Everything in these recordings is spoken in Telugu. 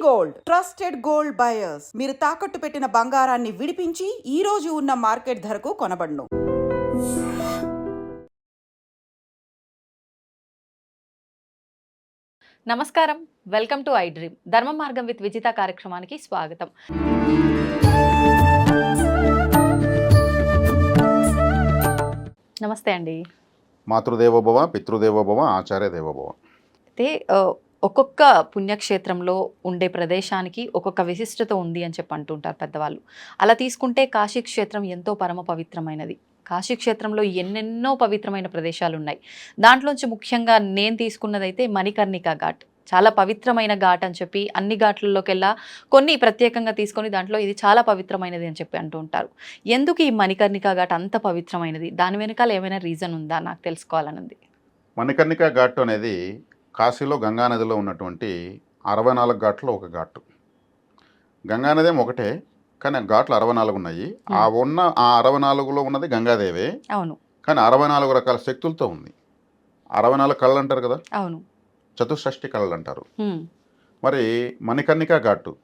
గోల్డ్ ట్రస్టెడ్ గోల్డ్ బయర్స్ మీరు తాకట్టు పెట్టిన బంగారాన్ని విడిపించి ఈ రోజు ఉన్న మార్కెట్ ధరకు కొనబడును. నమస్కారం, వెల్కమ్ టు ఐ డ్రీమ్. ధర్మ మార్గం విత్ విజిత కార్యక్రమానికి స్వాగతం. నమస్తే అండి. మాతృదేవోభవ, పితృదేవోభవ, ఆచార్య దేవోభవ. అయితే ఒక్కొక్క పుణ్యక్షేత్రంలో ఉండే ప్రదేశానికి ఒక్కొక్క విశిష్టత ఉంది అని చెప్పి అంటుంటారు పెద్దవాళ్ళు. అలా తీసుకుంటే కాశీక్షేత్రం ఎంతో పరమ పవిత్రమైనది. కాశీక్షేత్రంలో ఎన్నెన్నో పవిత్రమైన ప్రదేశాలు ఉన్నాయి. దాంట్లోంచి ముఖ్యంగా నేను తీసుకున్నదైతే మణికర్ణికా ఘాట్. చాలా పవిత్రమైన ఘాట్ అని చెప్పి అన్ని ఘాట్లలోకెల్లా కొన్ని ప్రత్యేకంగా తీసుకొని దాంట్లో ఇది చాలా పవిత్రమైనది అని చెప్పి అంటూ ఉంటారు. ఎందుకు ఈ మణికర్ణికా ఘాట్ అంత పవిత్రమైనది? దాని వెనకాల ఏమైనా రీజన్ ఉందా? నాకు తెలుసుకోవాలనుంది. మణికర్ణికా ఘాట్ అనేది కాశీలో గంగానదిలో ఉన్నటువంటి 64 ఘాట్లో ఒక ఘాటు. గంగానదేం ఒకటే, కానీ ఘాట్లు 64 ఉన్నాయి. ఆ 64లో ఉన్నది గంగాదేవే. అవును. కానీ 64 రకాల శక్తులతో ఉంది. 64 కళలు అంటారు కదా. అవును. చతుషష్ఠి కళలు అంటారు. మరి మణికర్ణికా ఘాటు,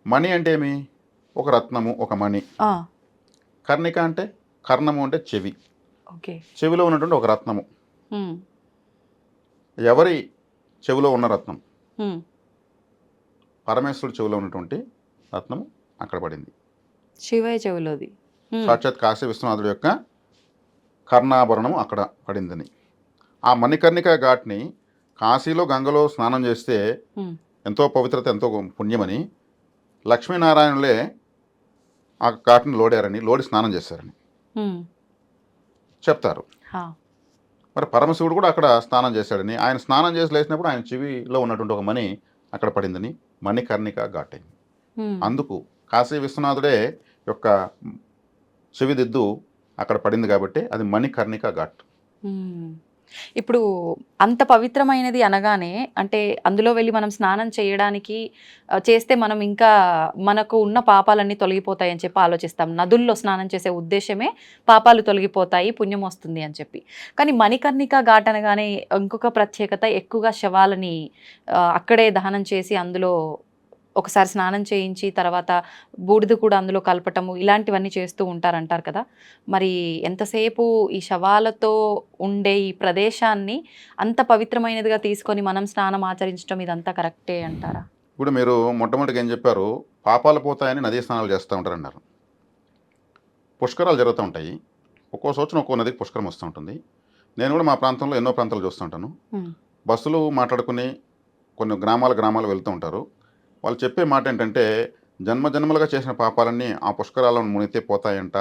మణి అంటే ఏమి? ఒక రత్నము, ఒక మణి. కర్ణిక అంటే కర్ణము అంటే చెవి. చెవిలో ఉన్నటువంటి ఒక రత్నము. ఎవరి చెవిలో ఉన్న రత్నం? పరమేశ్వరుడు చెవిలో ఉన్నటువంటి రత్నము అక్కడ పడింది. శివయ్య చెవిలోది. సాక్షాత్ కాశీ విశ్వనాథుడి యొక్క కర్ణాభరణము అక్కడ పడిందని. ఆ మణికర్ణికా ఘాట్ని కాశీలో గంగలో స్నానం చేస్తే ఎంతో పవిత్రత, ఎంతో పుణ్యమని లక్ష్మీనారాయణులే ఆ ఘాట్ని లోడి స్నానం చేశారని చెప్తారు. మరి పరమశివుడు కూడా అక్కడ స్నానం చేశాడని, ఆయన స్నానం చేసి లేచినప్పుడు ఆయన చెవిలో ఉన్నటువంటి ఒక మణి అక్కడ పడిందని మణికర్ణికా ఘాట్ అయింది. అందుకు కాశీ విశ్వనాథుడే యొక్క చెవిదిద్దు అక్కడ పడింది కాబట్టి అది మణికర్ణికా ఘాట్. ఇప్పుడు అంత పవిత్రమైనది అనగానే, అంటే అందులో వెళ్ళి మనం స్నానం చేయడానికి చేస్తే మనం ఇంకా మనకు ఉన్న పాపాలన్నీ తొలగిపోతాయి అని చెప్పి ఆలోచిస్తాం. నదుల్లో స్నానం చేసే ఉద్దేశమే పాపాలు తొలగిపోతాయి, పుణ్యం వస్తుంది అని చెప్పి. కానీ మణికర్ణికా ఘాట్ అనగానే ఇంకొక ప్రత్యేకత, ఎక్కువగా శవాలని అక్కడే దహనం చేసి అందులో ఒకసారి స్నానం చేయించి తర్వాత బూడిద కూడా అందులో కలపటము, ఇలాంటివన్నీ చేస్తూ ఉంటారంటారు కదా. మరి ఎంతసేపు ఈ శవాలతో ఉండే ఈ ప్రదేశాన్ని అంత పవిత్రమైనదిగా తీసుకొని మనం స్నానం ఆచరించడం ఇదంతా కరెక్టే అంటారా? ఇప్పుడు మీరు మొట్టమొదటిగా ఏం చెప్పారు? పాపాలు పోతాయని నదీ స్నానాలు చేస్తూ ఉంటారన్నారు. పుష్కరాలు జరుగుతూ ఉంటాయి. ఒక్కో సంవత్సరం ఒక్కో నదికి పుష్కరం వస్తూ ఉంటుంది. నేను కూడా మా ప్రాంతంలో ఎన్నో ప్రాంతాలు చూస్తూ ఉంటాను. బస్సులు మాట్లాడుకుని కొన్ని గ్రామాలు వెళ్తూ ఉంటారు. వాళ్ళు చెప్పే మాట ఏంటంటే, జన్మలుగా చేసిన పాపాలన్నీ ఆ పుష్కరాలను మునిగితే పోతాయంట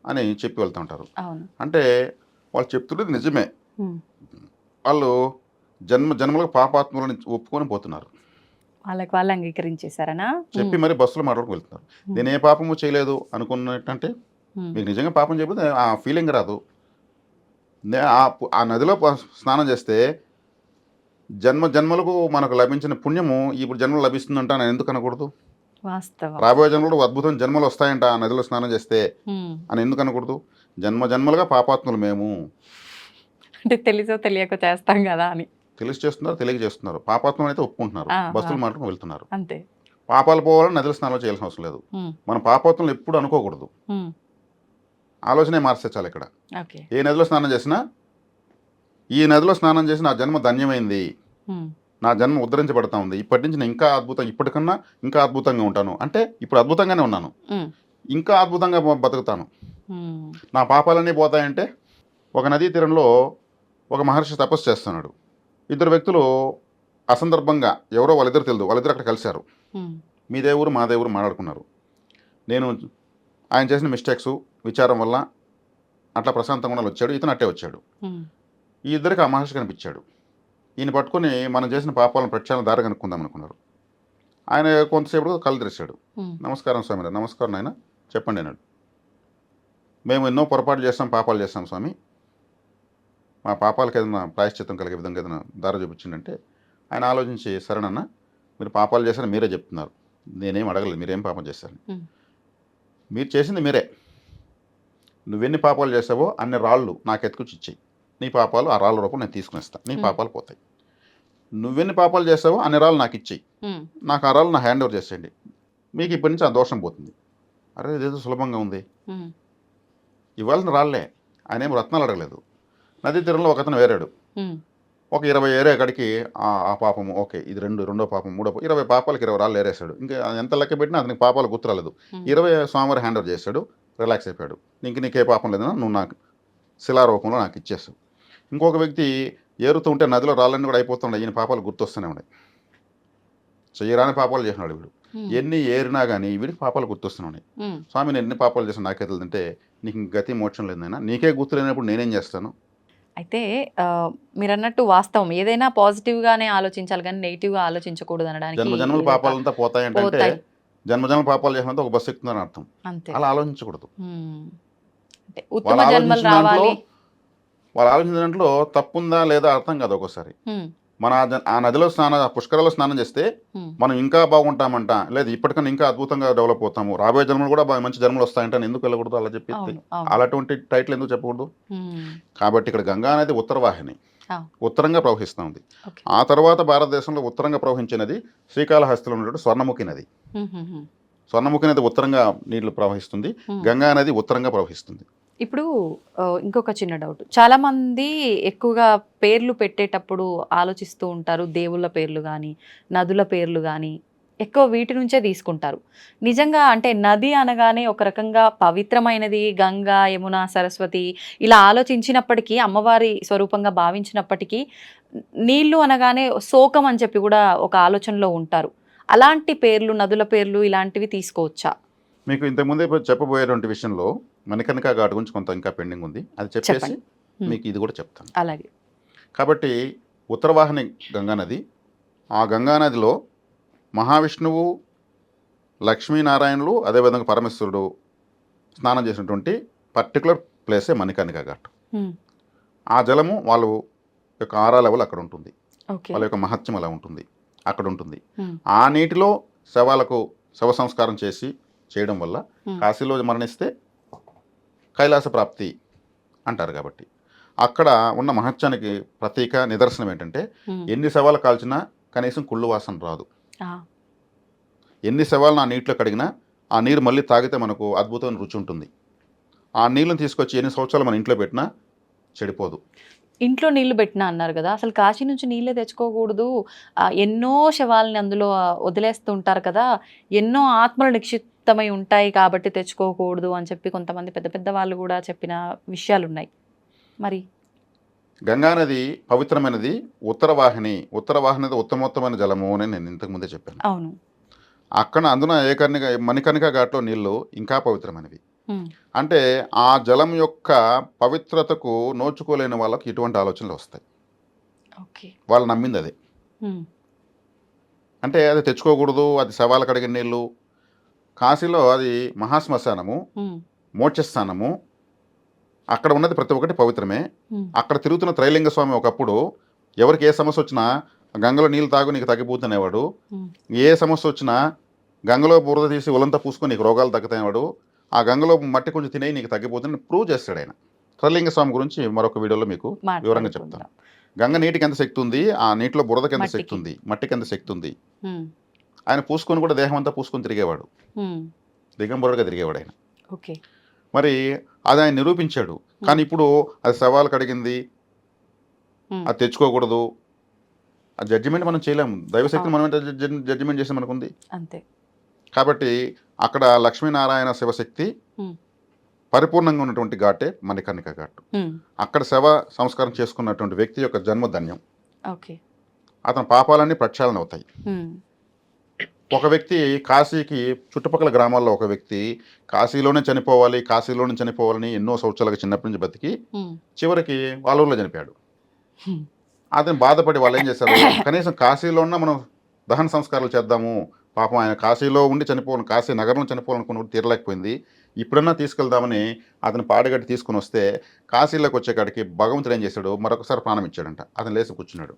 అని చెప్పి వెళ్తూ ఉంటారు. అంటే వాళ్ళు చెప్తున్నది నిజమే. వాళ్ళు జన్మలుగా పాపాత్ములను ఒప్పుకొని పోతున్నారు. వాళ్ళు అంగీకరించేశారనా చెప్పి మరి బస్సులో మాట్లాడుకు వెళ్తున్నారు. నేను ఏ పాపము చేయలేదు అనుకున్నట్టంటే మీకు నిజంగా పాపం చెప్పితే ఆ ఫీలింగ్ రాదు. ఆ నదిలో స్నానం చేస్తే జన్మలకు మనకు లభించిన పుణ్యము ఇప్పుడు జన్మలు లభిస్తుందంట నేను ఎందుకు అనకూడదు? రాబోయే జన్మలు అద్భుతం జన్మలు వస్తాయంట ఆ నదిలో స్నానం చేస్తే అని ఎందుకు అనకూడదు? జన్మలుగా పాపాత్ములు మేము. అంటే తెలిసో తెలియక చేస్తాం కదా అని. తెలిసి చేస్తున్నారు, తెలియక చేస్తున్నారు. పాపాత్ములు అయితే ఒప్పుకుంటున్నారు, బస్సులు మాట్లాడుకుని వెళ్తున్నారు. అంతే. పాపాలు పోవాలని నదిలో స్నానం చేయాల్సిన అవసరం లేదు. మన పాపాత్ములు ఎప్పుడు అనుకోకూడదు. ఆలోచనే మార్చేచాలి ఇక్కడ. ఏ నదిలో స్నానం చేసినా ఈ నదిలో స్నానం చేసి నా జన్మ ధన్యమైంది, నా జన్మ ఉద్ధరించబడతా ఉంది, ఇప్పటి నుంచి నేను ఇంకా ఇప్పటికన్నా ఇంకా అద్భుతంగా ఉంటాను అంటే ఇప్పుడు అద్భుతంగానే ఉన్నాను, ఇంకా అద్భుతంగా బతుకుతాను, నా పాపాలన్నీ పోతాయంటే. ఒక నదీ తీరంలో ఒక మహర్షి తపస్సు చేస్తున్నాడు. ఇద్దరు వ్యక్తులు అసందర్భంగా ఎవరో వాళ్ళిద్దరు తెలియదు, వాళ్ళిద్దరు అక్కడ కలిశారు. మీ దేవురు మా దేవురు మాట్లాడుకున్నారు. నేను ఆయన చేసిన మిస్టేక్స్ విచారం వల్ల అట్లా ప్రశాంతంగా వచ్చాడు, ఇతను అట్టే వచ్చాడు. ఈ ఇద్దరికి ఆ మహర్షి కనిపించాడు. ఈయన పట్టుకుని మనం చేసిన పాపాలను ప్రక్షాళన దారి కనుక్కుందాం అనుకున్నారు. ఆయన కొంతసేపు కళ్ళు తెరిచాడు. నమస్కారం స్వామి. నమస్కారం నాయన, చెప్పండి అన్నాడు. మేము ఎన్నో పొరపాటు చేస్తాం, పాపాలు చేస్తాం స్వామి, మా పాపాలకు ఏదైనా ప్రాయశ్చిత్తం కలిగే విధంగా ఏదైనా దారి చూపించిందంటే ఆయన ఆలోచించి, సరేనన్నా మీరు పాపాలు చేశారని మీరే చెప్తున్నారు, నేనేం అడగలేదు మీరేం పాపం చేశారని. మీరు చేసింది మీరే. నువ్వెన్ని పాపాలు చేసావో అన్ని రాళ్ళు నాకు ఎత్తుకొచ్చి ఇచ్చేయి, నీ పాపాలు ఆ రాళ్ళ రూపం నేను తీసుకుని ఇస్తాను, నీ పాపాలు పోతాయి. నువ్వెన్ని పాపాలు చేసావో అన్ని రాళ్ళు నాకు ఇచ్చేయి, నాకు ఆ రాళ్ళు నా హ్యాండ్ ఓవర్ చేసేయండి, మీకు ఇప్పటి నుంచి ఆ దోషం పోతుంది. అరే ఇదేదో సులభంగా ఉంది, ఇవాళ రాళ్ళే, ఆయన ఏం రత్నాలు అడగలేదు. నదీ తీరంలో ఒక అతను వేరాడు, ఒక 20 ఏరే అక్కడికి ఆ పాపము ఓకే, ఇది రెండో పాపం, 20 పాపాలకి 20 రాళ్ళు ఏరేశాడు. ఇంకా ఎంత లెక్క పెట్టినా అతనికి పాపాలు గుర్తురాలేదు. 20 స్వామివారి హ్యాండ్ ఓవర్ చేశాడు, రిలాక్స్ అయిపోయాడు. నీకే పాపం లేదన్నా నువ్వు నాకు శిలారూపంలో నాకు ఇచ్చేస్తావు. ఇంకొక వ్యక్తి ఏరుతూ ఉంటే నదిలో రాళ్ళన్నీ కూడా అయిపోతున్నాయి, ఈయన పాపాలు గుర్తొస్తూనే ఉన్నాయి. చెయ్యరాని పాపాలు చేసినాడు వీడు. ఎన్ని ఏరినా కానీ వీడికి పాపాలు గుర్తొస్తున్నాయి. స్వామి నేను ఎన్ని పాపాలు చేస్తాను నాకే తెలియదంటే, నీకు గతి మోక్షం లేదైనా, నీకే గుర్తు లేనప్పుడు నేనేం చేస్తాను. అయితే మీరు అన్నట్టు వాస్తవం, ఏదైనా పాజిటివ్గానే ఆలోచించాలి కానీ నెగిటివ్గా ఆలోచించకూడదు అనడానికి. జన్మజన్మల పాపాలంతా పోతాయంటే జన్మజన్మల పాపాలు చేసినంత ఒక బస్సు ఎక్కుతుందని అర్థం. అంతే, అలా ఆలోచించకూడదు. ఉత్తమ జన్మలు రావాలి. వాళ్ళు ఆలోచించిన దాంట్లో తప్పుందా లేదా అర్థం కాదు. ఒక్కోసారి మన ఆ నదిలో పుష్కరాల్లో స్నానం చేస్తే మనం ఇంకా బాగుంటామంట, లేదు ఇప్పటికన్నా ఇంకా అద్భుతంగా డెవలప్ అవుతాము, రాబోయే జన్మలు కూడా మంచి జన్మలు వస్తాయంటే ఎందుకు వెళ్ళకూడదు అలా చెప్పి, అలాంటి టైటిల్ ఎందుకు చెప్పకూడదు. కాబట్టి ఇక్కడ గంగా అనేది ఉత్తరవాహిని, ఉత్తరంగా ప్రవహిస్తూ ఉంది. ఆ తర్వాత భారతదేశంలో ఉత్తరంగా ప్రవహించే నది శ్రీకాళహస్తిలో ఉన్నటువంటి స్వర్ణముఖి నది. స్వర్ణముఖి నది ఉత్తరంగా నీళ్లు ప్రవహిస్తుంది, గంగా నది ఉత్తరంగా ప్రవహిస్తుంది. ఇప్పుడు ఇంకొక చిన్న డౌట్, చాలా మంది ఎక్కువగా పేర్లు పెట్టేటప్పుడు ఆలోచిస్తూ ఉంటారు, దేవుళ్ళ పేర్లు కానీ నదుల పేర్లు కానీ ఎక్కువ వీటి నుంచే తీసుకుంటారు. నిజంగా అంటే నది అనగానే ఒక రకంగా పవిత్రమైనది, గంగా, యమున, సరస్వతి ఇలా ఆలోచించినప్పటికీ, అమ్మవారి స్వరూపంగా భావించినప్పటికీ నీళ్లు అనగానే శోకం అని చెప్పి కూడా ఒక ఆలోచనలో ఉంటారు. అలాంటి పేర్లు, నదుల పేర్లు ఇలాంటివి తీసుకోవచ్చా? మీకు ఇంతకుముందే చెప్పబోయేటువంటి విషయంలో మణికర్ణికా ఘాట్ గురించి కొంత ఇంకా పెండింగ్ ఉంది, అది చెప్పేసి మీకు ఇది కూడా చెప్తాను. అలాగే. కాబట్టి ఉత్తరవాహిని గంగానది, ఆ గంగానదిలో మహావిష్ణువు, లక్ష్మీనారాయణులు, అదేవిధంగా పరమేశ్వరుడు స్నానం చేసినటువంటి పర్టికులర్ ప్లేసే మణికర్ణికా ఘాట్. ఆ జలము వాళ్ళ యొక్క ఆరా లెవెల్ అక్కడ ఉంటుంది, వాళ్ళ యొక్క మహత్యం అలా ఉంటుంది, అక్కడ ఉంటుంది. ఆ నీటిలో శవ సంస్కారం చేయడం వల్ల కాశీలో మరణిస్తే కైలాస ప్రాప్తి అంటారు. కాబట్టి అక్కడ ఉన్న మహత్యానికి ప్రతీక నిదర్శనం ఏంటంటే, ఎన్ని శవాలు కాల్చినా కనీసం కుళ్ళు వాసన రాదు. ఎన్ని శవాలను ఆ నీటిలో కడిగినా ఆ నీరు మళ్ళీ తాగితే మనకు అద్భుతమైన రుచి ఉంటుంది. ఆ నీళ్ళని తీసుకొచ్చి ఎన్ని సంవత్సరాలు మన ఇంట్లో పెట్టినా చెడిపోదు. ఇంట్లో నీళ్లు పెట్టినా అన్నారు కదా, అసలు కాశీ నుంచి నీళ్ళే తెచ్చుకోకూడదు, ఎన్నో శవాలని అందులో వదిలేస్తూ ఉంటారు కదా, ఎన్నో ఆత్మలు నిక్షిప్తమై ఉంటాయి కాబట్టి తెచ్చుకోకూడదు అని చెప్పి కొంతమంది పెద్ద పెద్ద వాళ్ళు కూడా చెప్పిన విషయాలు ఉన్నాయి. మరి గంగానది పవిత్రమైనది, ఉత్తరవాహిని ఉత్తమోత్తమైన జలము అని నేను ఇంతకుముందే చెప్పాను. అవును. అక్కడ అందున మణికర్ణికా ఘాట్లో నీళ్లు ఇంకా పవిత్రమైనవి. అంటే ఆ జలం యొక్క పవిత్రతకు నోచుకోలేని వాళ్ళకి ఇటువంటి ఆలోచనలు వస్తాయి. వాళ్ళు నమ్మింది అదే. అంటే అది తెచ్చుకోకూడదు, అది శవాలు కడిగిన నీళ్ళు. కాశీలో అది మహాశ్మశానము, మోక్షస్థానము, అక్కడ ఉన్నది ప్రతి ఒక్కటి పవిత్రమే. అక్కడ తిరుగుతున్న త్రైలింగ స్వామి ఒకప్పుడు ఎవరికి ఏ సమస్య వచ్చినా గంగలో నీళ్ళు తాగు నీకు తగ్గిపోతునేవాడు, ఏ సమస్య వచ్చినా గంగలో బురద తీసి ఒలంతా పూసుకొని నీకు రోగాలు తగ్గుతాయేవాడు, ఆ గంగలో మట్టి కొంచెం తినే నీకు తగ్గిపోతుంది ప్రూవ్ చేస్తాడు ఆయన. త్రైలింగ స్వామి గురించి మరొక వీడియోలో మీకు వివరంగా చెప్తాను. గంగ నీటికి ఎంత శక్తి ఉంది, ఆ నీటిలో బురదకి ఎంత శక్తి ఉంది, మట్టికి ఎంత శక్తి ఉంది. ఆయన పూసుకొని కూడా దేహం అంతా పూసుకొని తిరిగేవాడు, దిగంబరుడుగా తిరిగేవాడు ఆయన. మరి అది ఆయన నిరూపించాడు. కానీ ఇప్పుడు అది శవాలు కడిగింది, అది తెచ్చుకోకూడదు, ఆ జడ్జిమెంట్ మనం చేయలేము. దైవశక్తిని మనం జడ్జిమెంట్ చేసి మనకుంది అంతే. కాబట్టి అక్కడ లక్ష్మీనారాయణ శివశక్తి పరిపూర్ణంగా ఉన్నటువంటి ఘాటే మణికర్ణికా ఘాట్. అక్కడ శవ సంస్కారం చేసుకున్నటువంటి వ్యక్తి యొక్క జన్మ ధన్యం. అతని పాపాలన్నీ ప్రక్షాళన అవుతాయి. ఒక వ్యక్తి కాశీకి చుట్టుపక్కల గ్రామాల్లో ఒక వ్యక్తి కాశీలోనే చనిపోవాలని ఎన్నో సంవత్సరాలుగా చిన్నప్పటి నుంచి బతికి చివరికి వాళ్ళ ఊళ్ళో చనిపోయాడు. అతను బాధపడి వాళ్ళు ఏం చేశారు, కనీసం కాశీలో ఉన్న మనం దహన సంస్కారాలు చేద్దాము, పాపం ఆయన కాశీలో ఉండి కాశీ నగరంలో చనిపోవాలనుకున్నప్పుడు తీరలేకపోయింది, ఇప్పుడన్నా తీసుకెళ్దామని అతను పాడగట్టి తీసుకుని వస్తే కాశీలోకి వచ్చేకాడికి భగవంతుడు ఏం చేశాడు, మరొకసారి ప్రాణం ఇచ్చాడంట. అతను లేచి కూర్చున్నాడు,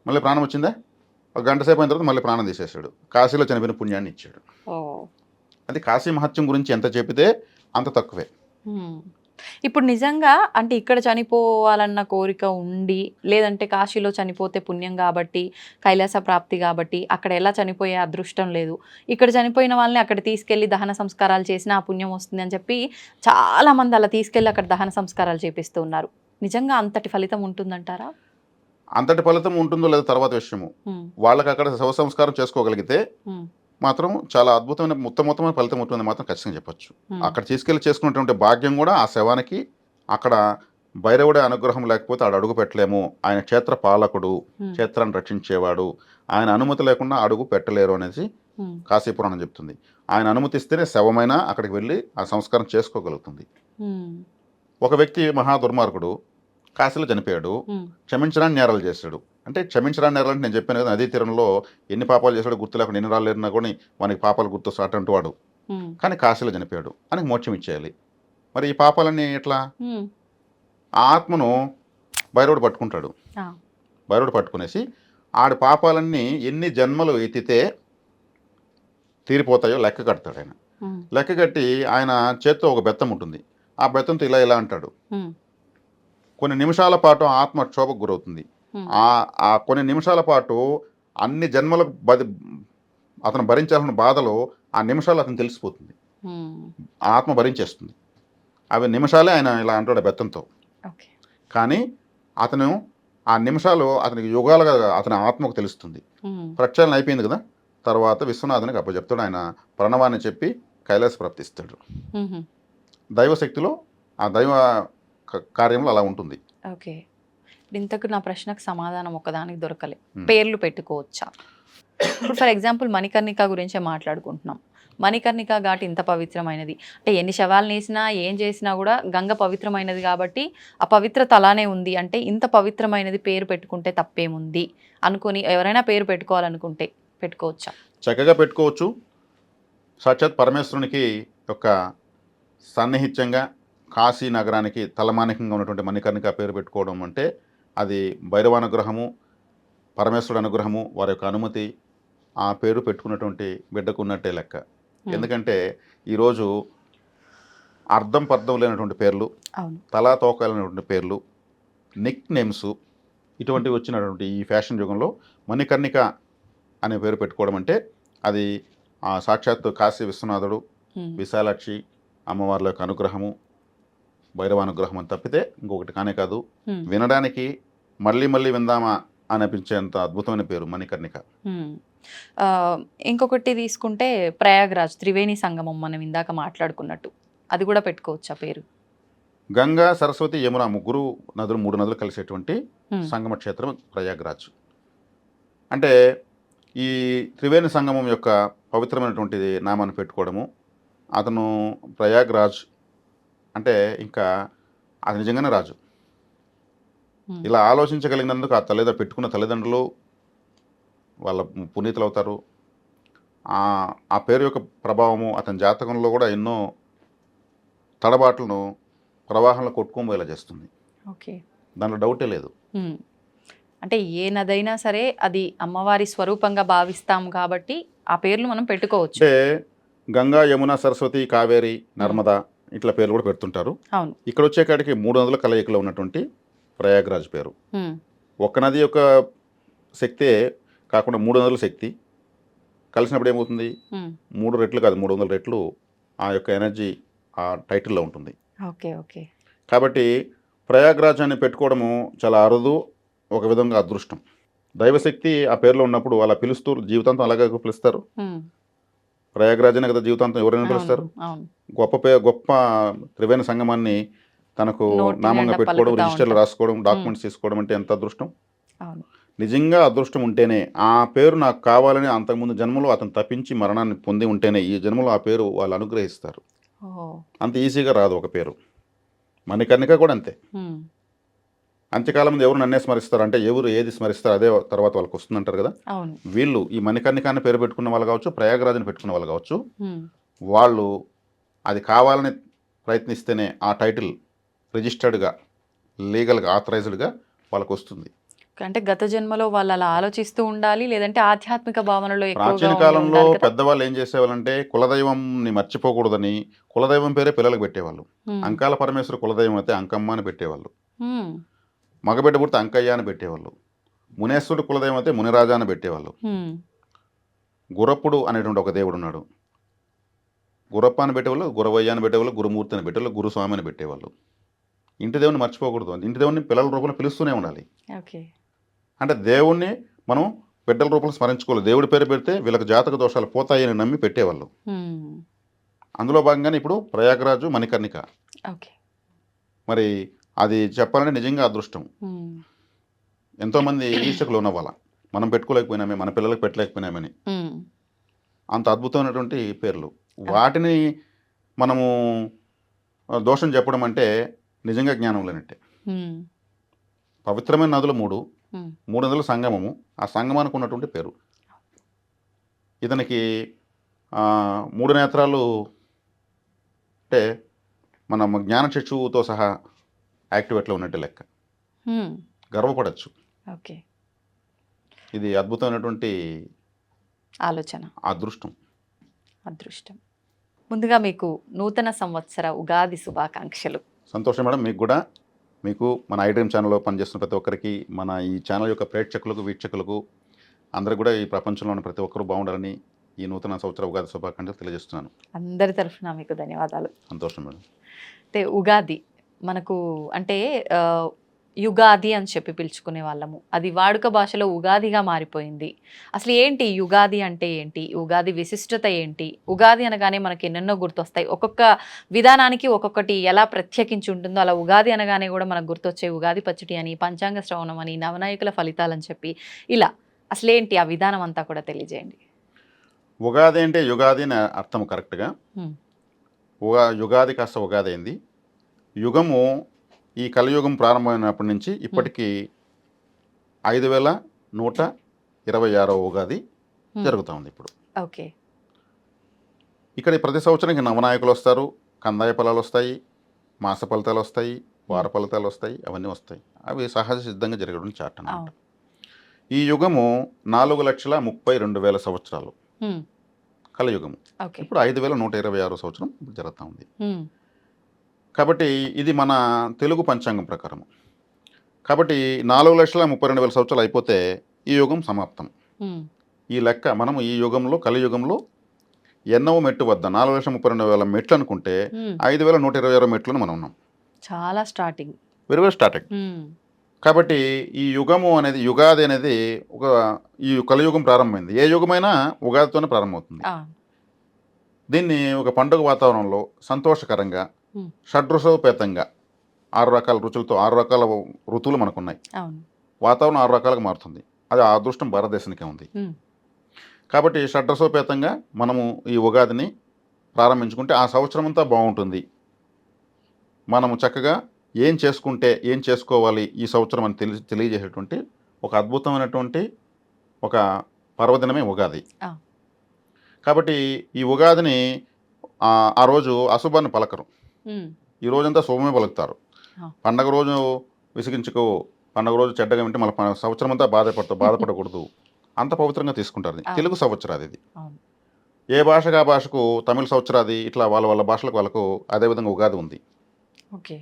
మళ్ళీ ప్రాణం వచ్చిందా, ఒక గంట సేపు అయిన తర్వాత మళ్ళీ ప్రాణం తీసేశాడు. కాశీలో చనిపోయిన పుణ్యాన్ని ఇచ్చాడు. అది కాశీ మహత్యం గురించి ఎంత చెబితే అంత తక్కువే. ఇప్పుడు నిజంగా అంటే ఇక్కడ చనిపోవాలన్న కోరిక ఉండి, లేదంటే కాశీలో చనిపోతే పుణ్యం కాబట్టి, కైలాస ప్రాప్తి కాబట్టి, అక్కడ ఎలా చనిపోయే అదృష్టం లేదు. ఇక్కడ చనిపోయిన వాళ్ళని అక్కడ తీసుకెళ్ళి దహన సంస్కారాలు చేసినా ఆ పుణ్యం వస్తుంది అని చెప్పి చాలామంది అలా తీసుకెళ్ళి అక్కడ దహన సంస్కారాలు చేపిస్తూ ఉన్నారు. నిజంగా అంతటి ఫలితం ఉంటుందంటారా? అంతటి ఫలితం ఉంటుందో లేదో తర్వాత విషయము. వాళ్ళకి అక్కడ శవ సంస్కారం చేసుకోగలిగితే మాత్రం చాలా అద్భుతమైన ఉత్తమోత్తమైన ఫలితం ఉంటుందని మాత్రం ఖచ్చితంగా చెప్పొచ్చు. అక్కడ తీసుకెళ్ళి చేసుకున్నటువంటి భాగ్యం కూడా ఆ శవానికి అక్కడ భైరవుడి అనుగ్రహం లేకపోతే ఆడ అడుగు పెట్టలేము. ఆయన క్షేత్ర పాలకుడు, క్షేత్రాన్ని రక్షించేవాడు, ఆయన అనుమతి లేకుండా అడుగు పెట్టలేరు అనేసి కాశీపురాణం చెప్తుంది. ఆయన అనుమతిస్తేనే శవమైనా అక్కడికి వెళ్ళి ఆ సంస్కారం చేసుకోగలుగుతుంది. ఒక వ్యక్తి మహా దుర్మార్గుడు కాశీలో చనిపోయాడు, క్షమించడానికి నేరాలు చేశాడు. అంటే క్షమించడానికి నేరాలు అంటే నేను చెప్పాను కదా, నదీ తీరంలో ఎన్ని పాపాలు చేశాడో గుర్తు లేకుండా ఎన్ని రాళ్ళు ఏరినా కూడా వానికి పాపాలు గుర్తు అటువంటి వాడు, కానీ కాశీలో చనిపోయాడు, ఆయనకు మోక్షం ఇచ్చేయాలి. మరి ఈ పాపాలన్నీ ఎట్లా? ఆ ఆత్మను భైరవుడు పట్టుకుంటాడు. భైరవుడు పట్టుకునేసి ఆడి పాపాలన్నీ ఎన్ని జన్మలు ఎత్తితే తీరిపోతాయో లెక్క కడతాడు. ఆయన లెక్క కట్టి ఆయన చేత్తో ఒక బెత్తం ఉంటుంది, ఆ బెత్తంతో ఇలా ఇలా అంటాడు. కొన్ని నిమిషాల పాటు ఆత్మ క్షోభకు గురవుతుంది. ఆ కొన్ని నిమిషాల పాటు అన్ని జన్మలకు అతను భరించాల్సిన బాధలు ఆ నిమిషాలు అతను తెలిసిపోతుంది. ఆత్మ భరించేస్తుంది. అవి నిమిషాలే ఆయన ఇలా అంటాడు బెత్తంతో. కానీ అతను ఆ నిమిషాలు అతనికి యుగాలుగా అతని ఆత్మకు తెలుస్తుంది. ప్రక్షాళన అయిపోయింది కదా, తర్వాత విశ్వనాథునికి అప్పచెప్తాడు. ఆయన ప్రణవాన్ని చెప్పి కైలాస ప్రాప్తిస్తాడు. దైవశక్తిలో ఆ దైవ కార్యంలో అలా ఉంటుంది. ఓకే, ఇంతకు నా ప్రశ్నకు సమాధానం ఒకదానికి దొరకలే. పేర్లు పెట్టుకోవచ్చా? ఇప్పుడు ఫర్ ఎగ్జాంపుల్ మణికర్ణిక గురించే మాట్లాడుకుంటున్నాం. మణికర్ణిక ఘాట్ ఇంత పవిత్రమైనది అంటే ఎన్ని శవాలను వేసినా ఏం చేసినా కూడా గంగ పవిత్రమైనది కాబట్టి ఆ పవిత్రత అలానే ఉంది. అంటే ఇంత పవిత్రమైనది పేరు పెట్టుకుంటే తప్పేముంది అనుకొని ఎవరైనా పేరు పెట్టుకోవాలనుకుంటే పెట్టుకోవచ్చా? చక్కగా పెట్టుకోవచ్చు. సాక్షాత్ పరమేశ్వరునికి యొక్క సన్నిహిత్యంగా కాశీ నగరానికి తలమానికంగా ఉన్నటువంటి మణికర్ణిక పేరు పెట్టుకోవడం అంటే అది భైరవానుగ్రహము, పరమేశ్వరుడు అనుగ్రహము, వారి యొక్క అనుమతి, ఆ పేరు పెట్టుకున్నటువంటి బిడ్డకు ఉన్నట్టే లెక్క. ఎందుకంటే ఈరోజు అర్థం పర్థం లేనటువంటి పేర్లు, తలా తోకాలైనటువంటి పేర్లు, నిక్ నేమ్స్ ఇటువంటివి వచ్చినటువంటి ఈ ఫ్యాషన్ యుగంలో మణికర్ణిక అనే పేరు పెట్టుకోవడం అంటే అది సాక్షాత్తు కాశీ విశ్వనాథుడు, విశాలాక్షి అమ్మవార్ల యొక్క అనుగ్రహము, భైరవానుగ్రహం అని తప్పితే ఇంకొకటి కానే కాదు. వినడానికి మళ్ళీ మళ్ళీ విందామా అనిపించేంత అద్భుతమైన పేరు మణికర్ణిక. ఇంకొకటి తీసుకుంటే ప్రయాగ్రాజ్ త్రివేణి సంగమం మనం ఇందాక మాట్లాడుకున్నట్టు అది కూడా పెట్టుకోవచ్చా పేరు? గంగా, సరస్వతి, యమున ముగ్గురు నదులు, 3 నదులు కలిసేటువంటి సంగమ క్షేత్రం ప్రయాగ్రాజ్. అంటే ఈ త్రివేణి సంగమం యొక్క పవిత్రమైనటువంటి నామాన్ని పెట్టుకోవడము, అతను ప్రయాగ్రాజ్ అంటే ఇంకా అది నిజంగానే రాజు. ఇలా ఆలోచించగలిగినందుకు ఆ పెట్టుకున్న తల్లిదండ్రులు వాళ్ళ పునీతులు అవుతారు. ఆ పేరు యొక్క ప్రభావము అతని జాతకంలో కూడా ఎన్నో తడబాట్లను ప్రవాహంలో కొట్టుకోబోయేలా చేస్తుంది. ఓకే, దాంట్లో డౌటే లేదు. అంటే ఏ నదైనా సరే అది అమ్మవారి స్వరూపంగా భావిస్తాం కాబట్టి ఆ పేర్లు మనం పెట్టుకోవచ్చు. అంటే గంగా, యమున, సరస్వతి, కావేరి, నర్మదా ఇట్లా పేర్లు కూడా పెడుతుంటారు. ఇక్కడ వచ్చే కాడికి 3 నదుల కలయికలో ఉన్నటువంటి ప్రయాగ్రాజ్ పేరు. ఒక్క నది యొక్క శక్తే కాకుండా 3 నదుల శక్తి కలిసినప్పుడు ఏమవుతుంది? 3 రెట్లు కాదు, 300 రెట్లు ఆ యొక్క ఎనర్జీ ఆ టైటిల్లో ఉంటుంది. కాబట్టి ప్రయాగ్రాజ్ అని పెట్టుకోవడము చాలా అరుదు, ఒక విధంగా అదృష్టం. దైవశక్తి ఆ పేరులో ఉన్నప్పుడు అలా పిలుస్తూ జీవితాంతం అలాగే పిలుస్తారు. ప్రయాగ్రాజ్ అనే కదా జీవితాంతం ఎవరైనా పిలుస్తారు. గొప్ప త్రివేణి సంగమాన్ని తనకు నామంగా పెట్టుకోవడం, రిజిస్టర్లు రాసుకోవడం, డాక్యుమెంట్స్ తీసుకోవడం అంటే ఎంత అదృష్టం. నిజంగా అదృష్టం ఉంటేనే ఆ పేరు నాకు కావాలని అంతకుముందు జన్మలో అతను తప్పించి మరణాన్ని పొంది ఉంటేనే ఈ జన్మలో ఆ పేరు వాళ్ళు అనుగ్రహిస్తారు. అంత ఈజీగా రాదు ఒక పేరు. మణికర్ణిక కూడా అంతే. అంత్యకాలం ఎవరు నన్నే స్మరిస్తారు అంటే ఎవరు ఏది స్మరిస్తారు అదే తర్వాత వాళ్ళకి వస్తుందంటారు కదా. వీళ్ళు ఈ మణికర్ణికాన్ని పేరు పెట్టుకున్న వాళ్ళు కావచ్చు, ప్రయాగరాజుని పెట్టుకున్న వాళ్ళు కావచ్చు, వాళ్ళు అది కావాలని ప్రయత్నిస్తేనే ఆ టైటిల్ రిజిస్టర్డ్గా, లీగల్గా, ఆథరైజ్డ్గా వాళ్ళకు వస్తుంది. అంటే గత జన్మలో వాళ్ళు అలా ఆలోచిస్తూ ఉండాలి, లేదంటే ఆధ్యాత్మిక భావనలో ఎక్కువగా ప్రాచీన ఉండి కాలంలో ఉండాలి కదా. పెద్దవాళ్ళు ఏం చేసేవాళ్ళంటే కులదైవంని మర్చిపోకూడదని కులదైవం పేరే పిల్లలకు పెట్టేవాళ్ళు. ఉమ్, అంకాల పరమేశ్వర కులదైవం అయితే అంకమ్మ అని పెట్టేవాళ్ళు. ఉమ్, మగబిడ్డ పుడితే అంకయ్య అని పెట్టేవాళ్ళు. మునేశ్వరుడు కులదైవం అయితే మునిరాజా అని పెట్టేవాళ్ళు. ఉమ్, గురప్పుడు అనేటువంటి ఒక దేవుడు ఉన్నాడు. గురప్ప అని పెట్టేవాళ్ళు, గురవయ్య అని పెట్టేవాళ్ళు, గురుమూర్తి అని పెట్టేవాళ్ళు, గురుస్వామి అని పెట్టేవాళ్ళు. ఇంటి దేవుని మర్చిపోకూడదు. ఇంటి దేవుని పిల్లల రూపంలో పిలుస్తూనే ఉండాలి. ఓకే. అంటే దేవుణ్ణి మనం బిడ్డల రూపంలో స్మరించుకోవాలి. దేవుడి పేరు పెడితే వీళ్ళకి జాతక దోషాలు పోతాయని నమ్మి పెట్టేవాళ్ళు. ఉమ్, అందులో భాగంగానే ఇప్పుడు ప్రయాగరాజు, మణికర్ణిక. ఓకే. మరి అది చెప్పాలంటే నిజంగా అదృష్టం. ఉమ్, ఎంతోమంది ఈర్షకు లోనవ్వాల. మనం పెట్టుకోలేకపోయినామే, మన పిల్లలకు పెట్టలేకపోయినామని. ఉమ్, అంత అద్భుతమైనటువంటి పేర్లు. వాటిని మనము దోషం చెప్పడం అంటే నిజంగా జ్ఞానం లేనట్టే. ఉమ్, పవిత్రమైన నదులు 3, ఉమ్, 3 నదుల సంగమము. ఆ సంగమానికి ఉన్నటువంటి పేరు. ఇతనికి 3 నేత్రాలు అంటే మన జ్ఞాన చక్షువుతో సహా యాక్టివేట్లో ఉన్నట్టు లెక్క. ఉమ్, గర్వపడచ్చు. ఓకే. ఇది అద్భుతమైనటువంటి ఆలోచన, అదృష్టం. అదృష్టం. ముందుగా మీకు నూతన సంవత్సర ఉగాది శుభాకాంక్షలు. సంతోషం మేడం. మీకు కూడా, మీకు మన ఐడ్రీమ్ ఛానల్లో పనిచేస్తున్న ప్రతి ఒక్కరికి, మన ఈ ఛానల్ యొక్క ప్రేక్షకులకు, వీక్షకులకు అందరికి కూడా ఈ ప్రపంచంలో ఉన్న ప్రతి ఒక్కరూ బాగుండాలని ఈ నూతన సంవత్సర ఉగాది శుభాకాంక్షలు తెలియజేస్తున్నాను. అందరి తరఫున మీకు ధన్యవాదాలు. సంతోషం మేడం. అయితే ఉగాది మనకు అంటే యుగాది అని చెప్పి పిలుచుకునే వాళ్ళము, అది వాడుక భాషలో ఉగాదిగా మారిపోయింది. అసలు ఏంటి యుగాది అంటే ఏంటి, ఉగాది విశిష్టత ఏంటి? ఉగాది అనగానే మనకి ఎన్నెన్నో గుర్తొస్తాయి. ఒక్కొక్క విధానానికి ఒక్కొక్కటి ఎలా ప్రత్యేకించి ఉంటుందో అలా ఉగాది అనగానే కూడా మనకు గుర్తొచ్చే ఉగాది పచ్చడి అని, పంచాంగ శ్రవణం అని, నవనాయకుల ఫలితాలని చెప్పి ఇలా అసలేంటి ఆ విధానం అంతా కూడా తెలియజేయండి. ఉగాది అంటే యుగాది అని అర్థం కరెక్ట్గా. ఉమ్, యుగాది కాస్త ఉగాది అయింది. యుగము ఈ కలియుగం ప్రారంభమైనప్పటి నుంచి ఇప్పటికీ 5126వ ఉగాది జరుగుతూ ఉంది ఇప్పుడు. ఓకే. ఇక్కడ ప్రతి సంవత్సరం నవనాయకులు వస్తారు, కందాయ ఫలాలు వస్తాయి, మాస ఫలితాలు వస్తాయి, వార ఫలితాలు వస్తాయి, అవన్నీ వస్తాయి. అవి సహజ సిద్ధంగా జరగడం చాట్ అన్నమాట. అవును. ఈ యుగము 4,32,000 సంవత్సరాలు ఉమ్, కలియుగము. ఓకే. ఇప్పుడు 5126వ సంవత్సరం జరుగుతూ ఉంది. ఉమ్, కాబట్టి ఇది మన తెలుగు పంచాంగం ప్రకారం. కాబట్టి 4,32,000 సంవత్సరాలు అయిపోతే ఈ యుగం సమాప్తం. ఉమ్, ఈ లెక్క మనము ఈ యుగంలో, కలియుగంలో ఎన్నో మెట్టు వద్ద 4,32,000 మెట్లు అనుకుంటే ఉమ్, 5,126 మెట్లను మనం ఉన్నాం. చాలా స్టార్టింగ్. Very starting. కాబట్టి ఈ యుగము అనేది, యుగాది అనేది ఈ కలియుగం ప్రారంభమైంది. ఏ యుగమైనా ఉగాదితోనే ప్రారంభమవుతుంది. దీన్ని ఒక పండుగ వాతావరణంలో సంతోషకరంగా, షడ్రుసోపేతంగా 6 రకాల రుచులతో, 6 రకాల ఋతువులు మనకున్నాయి. వాతావరణం 6 రకాలుగా మారుతుంది. అది ఆ అదృష్టం భారతదేశానికే ఉంది. కాబట్టి షడ్రసోపేతంగా మనము ఈ ఉగాదిని ప్రారంభించుకుంటే ఆ సంవత్సరం అంతా బాగుంటుంది. మనము చక్కగా ఏం చేసుకుంటే ఏం చేసుకోవాలి ఈ సంవత్సరం అని తెలియజేసేటువంటి ఒక అద్భుతమైనటువంటి ఒక పర్వదినమే ఉగాది. కాబట్టి ఈ ఉగాదిని ఆ రోజు అశుభాన్ని పలకరు. ఈ రోజంతా శుభమే పలుకుతారు. పండగ రోజు విసిగించుకో, పండగ రోజు చెడ్డగా వింటే మళ్ళీ సంవత్సరం అంతా బాధపడకూడదు, అంత పవిత్రంగా తీసుకుంటారు. తెలుగు సంవత్సరాది ఇది. ఏ భాషకు ఆ భాషకు, తమిళ సంవత్సరాది ఇట్లా వాళ్ళ భాషలకు వాళ్ళకు అదేవిధంగా ఉగాది ఉంది. ఓకే.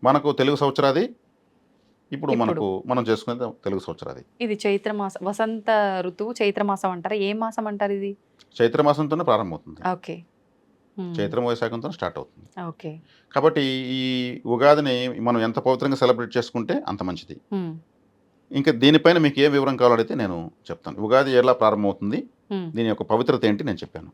మనకు తెలుగు సంవత్సరాది ఇప్పుడు మనం చేసుకునేది తెలుగు సంవత్సరాది. ఇది చైత్రమాసం, వసంత ఋతువు చైత్రమాసం అంటారా? ఏ మాసం అంటారు ఇది? చైత్రమాసంతోనే ప్రారంభమవుతుంది. ఓకే. చైత్రం వైశాఖంతో స్టార్ట్ అవుతుంది. ఓకే. కాబట్టి ఈ ఉగాదిని మనం ఎంత పవిత్రంగా సెలబ్రేట్ చేసుకుంటే అంత మంచిది. ఇంకా దీనిపైన మీకు ఏ వివరం కావాలైతే నేను చెప్తాను. ఉగాది ఎలా ప్రారంభమవుతుంది, దీని యొక్క పవిత్రత ఏంటి నేను చెప్పాను.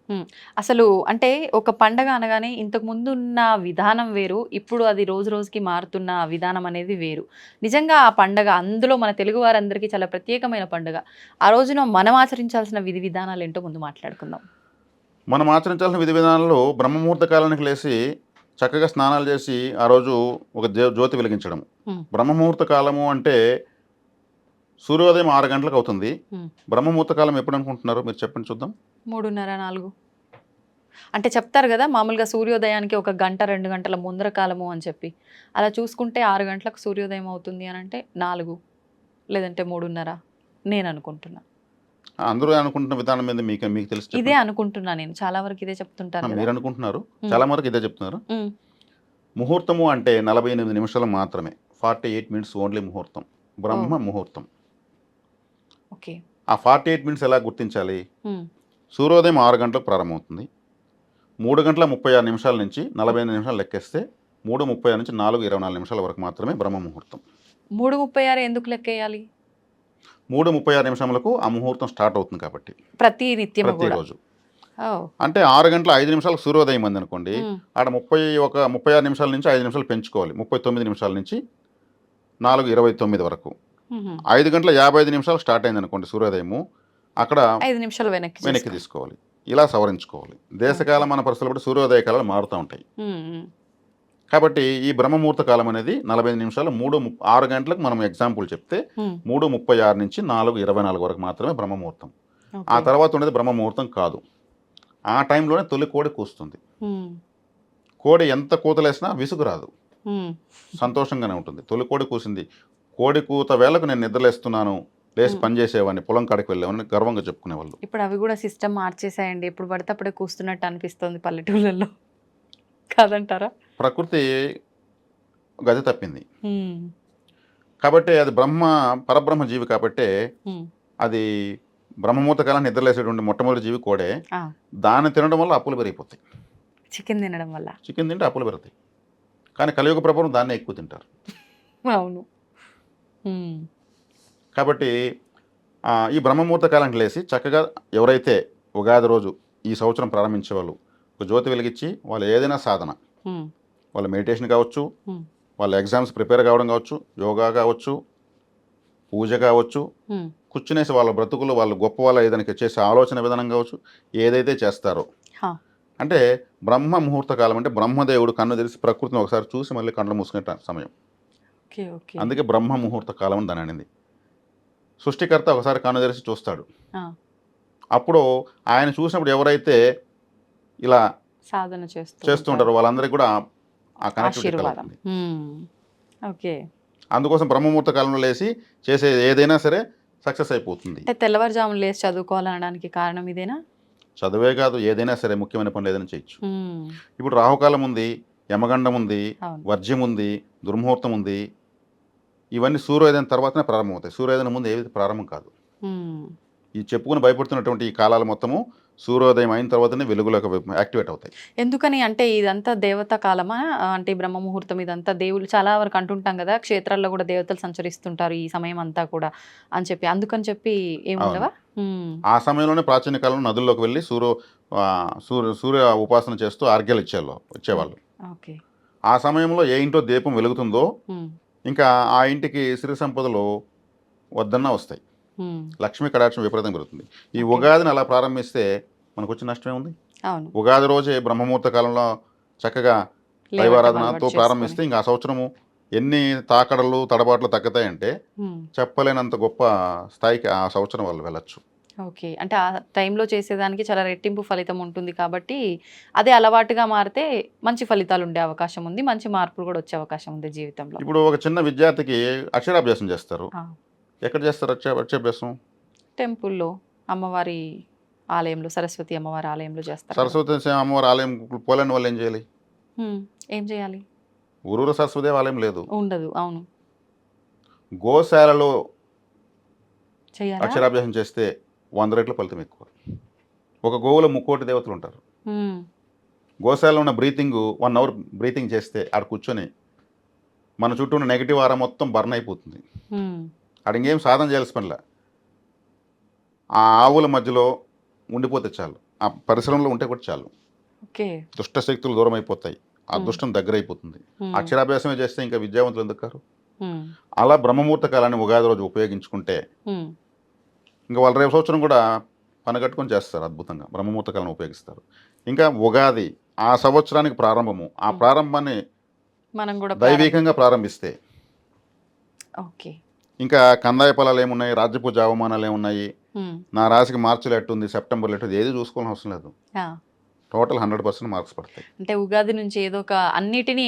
అసలు అంటే ఒక పండగ అనగానే ఇంతకు ముందు ఉన్న విధానం వేరు, ఇప్పుడు అది రోజు రోజుకి మారుతున్న విధానం అనేది వేరు. నిజంగా ఆ పండగ అందులో మన తెలుగు వారందరికీ చాలా ప్రత్యేకమైన పండుగ. ఆ రోజున మనం ఆచరించాల్సిన విధి విధానాలు ఏంటో ముందు మాట్లాడుకుందాం. మనం ఆచరించాల్సిన విధి విధానాల్లో బ్రహ్మముహూర్త కాలానికి లేచి చక్కగా స్నానాలు చేసి ఆ రోజు ఒక జ్యోతి వెలిగించడం. బ్రహ్మముహూర్త కాలము అంటే సూర్యోదయం 6 గంటలకు అవుతుంది. బ్రహ్మముహూర్త కాలం ఎప్పుడు అనుకుంటున్నారు మీరు చెప్పండి చూద్దాం. 3:30, 4 అంటే చెప్తారు కదా మామూలుగా సూర్యోదయానికి 1 గంట 2 గంటల ముందర కాలము అని చెప్పి. అలా చూసుకుంటే 6 గంటలకు సూర్యోదయం అవుతుంది అని అంటే 4. లేదంటే 3:30 నేను అనుకుంటున్నా. అందరూ అనుకుంటున్న విధానం మీద మీకు మీకు తెలిసి ఇదే చెప్పండి. అనుకుంటున్నా నేను. చాలా వరకు ఇదే చెప్తుంటారు కదా. మీరు అనుకుంటున్నారు, ఉమ్, చాలా వరకు ఇదే చెప్తున్నారు. ఉమ్, ముహూర్తము అంటే 48 నిమిషాలు మాత్రమే, 48 మినిట్స్ ఓన్లీ ముహూర్తం, బ్రహ్మ ముహూర్తం. ఓకే. ఆ 48 మినిట్స్ ఎలా గుర్తించాలి? ఉమ్, సూర్యోదయం 6 గంటలకు ప్రారంభమవుతుంది. 3 గంటల 36 నిమిషాల నుంచి 45 నిమిషాలు లెక్కేస్తే 3:36 నుంచి 4:24 నిమిషాల వరకు మాత్రమే బ్రహ్మ ముహూర్తం. 3:36 ఎందుకు లెక్కేయాలి? 3:36 నిమిషములకు ఆ ముహూర్తం స్టార్ట్ అవుతుంది కాబట్టి ప్రతి నిత్యము కూడా. ప్రతిరోజు. ఓ, అంటే 6 గంటల 5 నిమిషాలకు సూర్యోదయం ఉంది అనుకోండి, ఉమ్, ఆడ 36 నిమిషాల నుంచి 5 నిమిషాలు పెంచుకోవాలి, 39 నిమిషాల నుంచి 4:29 వరకు. ఉహు. 5 గంటల 55 నిమిషాలు స్టార్ట్ అయింది అనుకోండి సూర్యోదయము, అక్కడ 5 నిమిషాలు వెనక్కి వెనక్కి చేసుకోవాలి. తీసుకోవాలి. ఇలా సవరించుకోవాలి. దేశకాల మన పరిస్థితులు బట్టి సూర్యోదయ కాలాలు మారుతూ ఉంటాయి. ఉమ్, ఉమ్, కాబట్టి ఈ బ్రహ్మముహూర్త కాలం అనేది 45 నిమిషాలు, 6 గంటలకు మనం ఎగ్జాంపుల్ చెప్తే ఉమ్, 3:36 నుంచి 4:24 వరకు మాత్రమే బ్రహ్మముహూర్తం. ఆ ఓకే. తర్వాత ఉండేది బ్రహ్మముహూర్తం కాదు. ఆ టైంలోనే తొలి కోడి కూస్తుంది. ఉమ్, కోడి ఎంత కూతలేసినా విసుగు రాదు, ఉమ్, సంతోషంగానే ఉంటుంది. తొలి కోడి కూసింది, కోడి కూత వేళకు నేను నిద్రలేస్తున్నాను, లేచి ఉమ్. పని చేసేవాడిని, పొలం కాడికి వెళ్ళేవాడిని గర్వంగా చెప్పుకునేవాళ్ళు. ఇప్పుడు అవి కూడా సిస్టమ్ మార్చేసాయండి. ఎప్పుడు పడితే అప్పుడే కూస్తున్నట్టు అనిపిస్తుంది పల్లెటూళ్ళల్లో. కాదంటారా? ప్రకృతి గది తప్పింది. ఉమ్, కాబట్టి అది పరబ్రహ్మ జీవి కాబట్టి ఉమ్, అది బ్రహ్మముహూర్త కాలం నిద్రలేసేటువంటి మొట్టమొదటి జీవి కోడే. ఆ, దాన్ని తినడం వల్ల అప్పులు పెరిగిపోతాయి. చికెన్ తినడం వల్ల. చికెన్ తింటే అప్పులు పెరుగుతాయి. కానీ కలియుగ ప్రభావం దాన్నే ఎక్కువ తింటారు. అవును. ఉమ్, కాబట్టి ఈ బ్రహ్మముహూర్త కాలానికి లేసి చక్కగా ఎవరైతే ఉగాది రోజు ఈ సంవత్సరం ప్రారంభించే వాళ్ళు ఒక జ్యోతి వెలిగించి, వాళ్ళు ఏదైనా సాధన, ఉమ్, వాళ్ళ మెడిటేషన్ కావచ్చు, ఉమ్, వాళ్ళ ఎగ్జామ్స్ ప్రిపేర్ కావడం కావచ్చు, యోగా కావచ్చు, పూజ కావచ్చు, ఉమ్, కూర్చునేసి వాళ్ళ బ్రతుకులు వాళ్ళు గొప్ప వాళ్ళ ఏదైనా చేసే ఆలోచన విధానం కావచ్చు, ఏదైతే చేస్తారో హా, అంటే బ్రహ్మ ముహూర్త కాలం అంటే బ్రహ్మదేవుడు కన్ను తెరిచి ప్రకృతిని ఒకసారి చూసి మళ్ళీ కళ్ళు మూసుకునే సమయం. Okay, okay. అందుకే బ్రహ్మ ముహూర్త కాలం అని దాని అనింది. సృష్టికర్త ఒకసారి కన్ను తెరిచి చూస్తాడు. ఆ, అప్పుడు ఆయన చూసినప్పుడు ఎవరైతే ఇలా సాధన చేస్తూ ఉంటారో వాళ్ళందరికీ కూడా ఆ కనెక్టివిటీ ఆశీర్వాదం. కలుగుతుంది. ఉమ్, ఓకే. అందుకోసం బ్రహ్మముహూర్త కాలంలో లేచి చేసే ఏదైనా సరే సక్సెస్ అయిపోతుంది. అంటే తెల్లవారుజామున లేచి చదువుకోవాలనడానికి కారణం ఇదేనా? చదువే కాదు, ఏదైనా సరే ముఖ్యమైన పనులు ఏదైనా చేయొచ్చు. ఉమ్, ఇప్పుడు రాహుకాలం ఉంది, యమగండం ఉంది, అవును. వర్జ్యం ఉంది, దుర్ముహూర్తం ఉంది. ఇవన్నీ సూర్యోదయం తర్వాతనే ప్రారంభమవుతాయి. సూర్యోదయం ముందు ఏది ప్రారంభం కాదు. ఉమ్, ఈ చెప్పుకుని భయపడుతున్నటువంటి ఈ కాలాలు మొత్తము సూర్యోదయం అయిన తర్వాతనే వెలుగులోకి యాక్టివేట్ అవుతాయి. ఎందుకని అంటే ఇదంతా దేవతా కాలమా? అంటే ఈ బ్రహ్మ ముహూర్తం ఇదంతా దేవుళ్ళు చాలా వరకు అంటుంటాం కదా, క్షేత్రాల్లో కూడా దేవతలు సంచరిస్తుంటారు ఈ సమయం అంతా కూడా అని చెప్పి, అందుకని చెప్పి ఏముండవా? ఉమ్, ఆ సమయంలోనే ప్రాచీన కాలంలో నదుల్లోకి వెళ్ళి సూర్య ఉపాసన చేస్తూ ఆర్ఘ్యాలు ఇచ్చేవాళ్ళు. ఓకే. ఆ సమయంలో ఏ ఇంట్లో దీపం వెలుగుతుందో ఉమ్, ఇంకా ఆ ఇంటికి సిరి సంపదలు వద్దన్నా వస్తాయి. ఉమ్, లక్ష్మీ కటాక్షం విపరీతం పెరుగుతుంది. ఈ ఓకే. ఉగాదిని అలా ప్రారంభిస్తే మనకు వచ్చిన నష్టమే ఉంది. అవును. ఉగాది రోజే బ్రహ్మముహూర్త కాలంలో చక్కగా లేవటం దైవారాధనతో అలవాటు చేసుకొని. ప్రారంభిస్తే ఇంకా ఆ సంవత్సరము ఎన్ని తాకడలు తడబాట్లు తగ్గుతాయంటే ఉమ్, చెప్పలేనంత గొప్ప స్థాయికి ఆ సంవత్సరం వాళ్ళు వెళ్ళొచ్చు. ఓకే. అంటే ఆ టైంలో చేసేదానికి చాలా రెట్టింపు ఫలితం ఉంటుంది కాబట్టి అదే అలవాటుగా మారితే మంచి ఫలితాలు ఉండే అవకాశం ఉంది. మంచి మార్పులు కూడా వచ్చే అవకాశం ఉంది జీవితంలో. ఇప్పుడు ఒక చిన్న విద్యార్థికి అక్షరాభ్యాసం చేస్తారు. ఆ, ఎక్కడ చేస్తారు అక్షరాభ్యాసం? టెంపుల్లో అమ్మవారి ఆలయంలో, సరస్వతి అమ్మవారి ఆలయంలో చేస్తారు కదా. సరస్వతి అమ్మవారి ఆలయం పోలేని వాళ్ళు ఏం చేయాలి? ఉమ్, ఏం చేయాలి? ఊరూరు సరస్వతి ఆలయం లేదు. ఉండదు. అవును. గోశాలలో చెయ్యాలా? అక్షరాభ్యాసం చేస్తే 100 రెట్ల ఫలితం ఎక్కువ. ఒక గోవులో 3,000,000 దేవతలు ఉంటారు. ఉమ్, గోశాలలో ఉన్న బ్రీతింగ్ 1 అవర్ బ్రీతింగ్ చేస్తే ఆడ కూర్చొని మన చుట్టూ ఉన్న నెగిటివ్ ఆరా మొత్తం బర్న్ అయిపోతుంది. ఉమ్, ఆడ ఇంకేం సాధన చేయాల్సిన పనిలే. ఆ ఆవుల మధ్యలో ఉండిపోతే చాలు, ఆ పరిసరంలో ఉంటే కూడా చాలు. ఓకే. దుష్ట శక్తులు దూరం అయిపోతాయి, ఆ ఉమ్, దుష్టం దగ్గర అయిపోతుంది. ఉమ్, అక్షరాభ్యాసమే చేస్తే ఇంకా విద్యావంతులు ఎందుకు కారు? ఉమ్, అలా బ్రహ్మముహూర్త కాలాన్ని ఉగాది రోజు ఉపయోగించుకుంటే ఉమ్, ఇంకా వాళ్ళు రేపు సంవత్సరం కూడా పనిగట్టుకొని చేస్తారు అద్భుతంగా. బ్రహ్మముహూర్త కాలం ఉపయోగిస్తారు. ఇంకా ఉగాది ఆ సంవత్సరానికి ప్రారంభము. ఆ ప్రారంభాన్ని మనం కూడా దైవికంగా ప్రారంభిస్తే ఓకే. ఇంకా కందాయ ఫలాలు ఏమున్నాయి, రాజ్యపూజ అవమానాలు ఏమున్నాయి, ఉమ్, నా రాశికి మార్చిలో ఎట్టుంది, సెప్టెంబర్లో ఎట్టుంది, ఏది చూసుకోవాల్సిన అవసరం లేదు. ఆ, టోటల్ 100% మార్క్స్ పడతాయి. అంటే ఉగాది నుంచి ఏదో ఒక అన్నిటినీ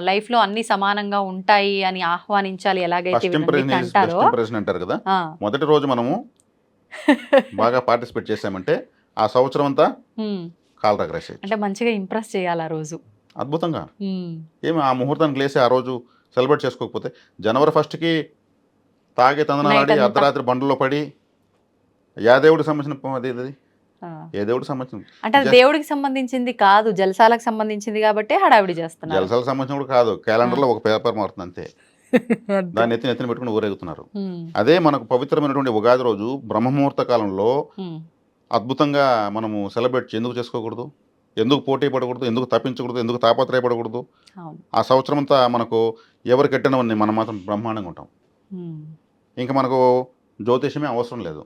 లైఫ్లో అన్ని సమానంగా ఉంటాయి అని ఆహ్వానించాలి ఎలాగైతే ఫస్ట్ ఇంప్రెషన్ ఈజ్ బెస్ట్ అంటారో. ఇంప్రెషన్ అంటారు కదా. మొదటి రోజు మనము బాగా పార్టిసిపేట్ చేసామంటే ఆ సంవత్సరం అంతా కాల్ రగరేసేయచ్చు. అంటే మంచిగా ఇంప్రెస్ చేయాలి ఆ రోజు. అద్భుతంగా. ఏమి ఆ ముహూర్తానికి లేసి ఆ రోజు సెలబ్రేట్ చేసుకోకపోతే జనవరి 1కి తాగే తందనాడి అర్ధరాత్రి బండ్లో పడి యా దేవుడికి సంబంధించిన అది ఏ దేవుడికి సంబంధించిన అంటే అది దేవుడికి సంబంధించింది కాదు, జలసాలకు సంబంధించింది కాబట్టి హడావిడి చేస్తున్నారు. జలసాలకు సంబంధించిన కూడా కాదు, క్యాలెండర్లో ఒక పేపర్ మారుతుంది అంతే. దాన్ని ఎత్తిన పెట్టుకుని ఊరేగుతున్నారు. అదే మనకు పవిత్రమైనటువంటి ఉగాది రోజు బ్రహ్మముహూర్త కాలంలో అద్భుతంగా మనము సెలబ్రేట్ ఎందుకు చేసుకోకూడదు, ఎందుకు పోటీ పడకూడదు, ఎందుకు తప్పించకూడదు, ఎందుకు తాపత్రయపడకూడదు. ఆ సంవత్సరం అంతా మనకు ఎవరు కట్టినవన్నీ మనం మాత్రం బ్రహ్మాండంగా ఉంటాం. ఇంకా మనకు జ్యోతిషమే అవసరం లేదు.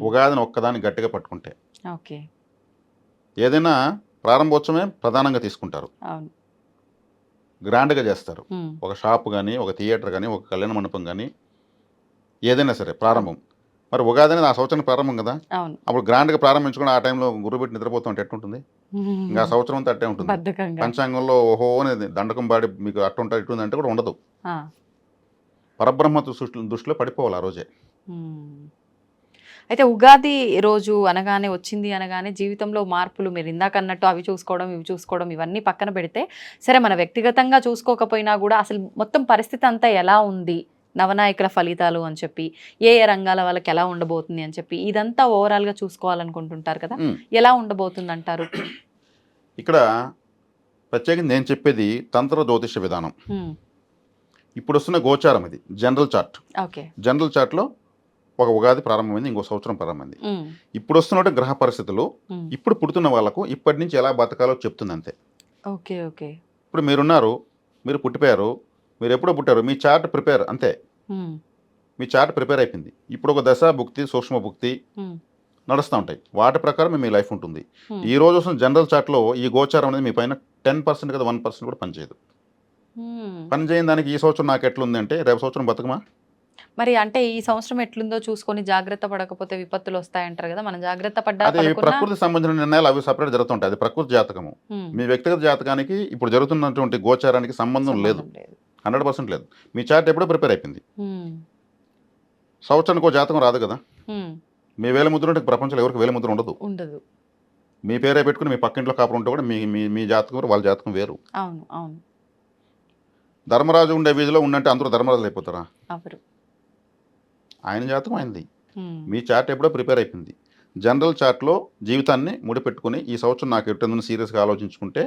ఉగాదిని ఒక్కదాన్ని గట్టిగా పట్టుకుంటే ఓకే, ఏదైనా ప్రారంభోత్సవమే ప్రధానంగా తీసుకుంటారు, గ్రాండ్గా చేస్తారు. ఒక షాప్ కానీ, ఒక థియేటర్ కానీ, ఒక కళ్యాణ మండపం కానీ, ఏదైనా సరే ప్రారంభం. మరి ఉగాది అనేది ఆ సంవత్సరం ప్రారంభం కదా, అప్పుడు గ్రాండ్గా ప్రారంభించుకుని ఆ టైంలో గురువు పెట్టి నిద్రపోతుంటే ఎట్టుంటుంది? ఇంకా ఆ సంవత్సరం అంతా అట్టే ఉంటుంది. పంచాంగంలో ఓహో అనేది దండకం బాడి మీకు అట్టుంటుంది ఇట్టుంది అంటే కూడా ఉండదు. పరబ్రహ్మ దృష్టిలో పడిపోవాలి ఆ రోజే. అయితే ఉగాది రోజు అనగానే వచ్చింది అనగానే జీవితంలో మార్పులు మీరు ఇందాక అన్నట్టు అవి చూసుకోవడం ఇవి చూసుకోవడం ఇవన్నీ పక్కన పెడితే, సరే మన వ్యక్తిగతంగా చూసుకోకపోయినా కూడా అసలు మొత్తం పరిస్థితి అంతా ఎలా ఉంది, నవనాయకుల ఫలితాలు అని చెప్పి, ఏ ఏ రంగాల వాళ్ళకి ఎలా ఉండబోతుంది అని చెప్పి, ఇదంతా ఓవరాల్గా చూసుకోవాలనుకుంటుంటారు కదా, ఎలా ఉండబోతుంది అంటారు? ఇక్కడ ప్రత్యేకంగా నేను చెప్పేది తంత్ర జ్యోతిష విధానం. ఇప్పుడు వస్తున్న గోచారం ఇది జనరల్ చార్ట్. జనరల్ చార్ట్లో ఒక ఉగాది ప్రారంభమైంది, ఇంకో సంవత్సరం ప్రారంభమైంది. ఇప్పుడు వస్తున్న గ్రహ పరిస్థితులు ఇప్పుడు పుడుతున్న వాళ్ళకు ఇప్పటి నుంచి ఎలా బతకాలో చెప్తుంది అంతే. ఓకే ఓకే, ఇప్పుడు మీరున్నారు, మీరు పుట్టిపోయారు, మీరు ఎప్పుడో పుట్టారు, మీ చార్ట్ ప్రిపేర్ అంతే. మీ చార్ట్ ప్రిపేర్ అయిపోయింది. ఇప్పుడు ఒక దశ భుక్తి, సూక్ష్మ భుక్తి నడుస్తూ ఉంటాయి. వాటి ప్రకారం మీ లైఫ్ ఉంటుంది. ఈ రోజు వస్తున్న జనరల్ చార్ట్లో ఈ గోచారం అనేది మీ పైన 10% కదా 1% కూడా పనిచేయదు. పని చేయని దానికి ఈ సంవత్సరం నాకు ఎట్లుంది అంటే రేపు సంవత్సరం బతుకమా? మరి అంటే ఈ సంవత్సరం ఎట్లుందో చూసుకొని జాగ్రత్త పడకపోతే విపత్తులు వస్తాయంటారు కదా, మనం జాగ్రత్త పడ్డా అదే ప్రకృతి సంబంధించిన నిర్ణయాలు అవి సపరేట్ జరుగుతుంటాయి. అది ప్రకృతి జాతకము. మీ వ్యక్తిగత జాతకానికి ఇప్పుడు జరుగుతున్నటువంటి గోచారానికి సంబంధం లేదు, 100% లేదు. మీ చార్ట్ ఎప్పుడో ప్రిపేర్ అయిపోయింది. సంవత్సరానికి ఒక జాతకం రాదు కదా. మీ వేల ముద్ర ఉంటే ప్రపంచంలో ఎవరికి వేల ముద్ర ఉండదు. మీ పేరే పెట్టుకుని మీ పక్కింట్లో కాపురం ఉంటే కూడా మీ జాతకం వాళ్ళ జాతకం వేరు. ధర్మరాజు ఉండే వీధిలో ఉన్నట్టే అందరూ ధర్మరాజులు అయిపోతారా? ఆయన జాతకం అయింది. మీ చార్ట్ ఎప్పుడో ప్రిపేర్ అయిపోయింది. జనరల్ చార్ట్లో జీవితాన్ని ముడిపెట్టుకుని ఈ సంవత్సరం నాకు ఎట్టుందని సీరియస్గా ఆలోచించుకుంటే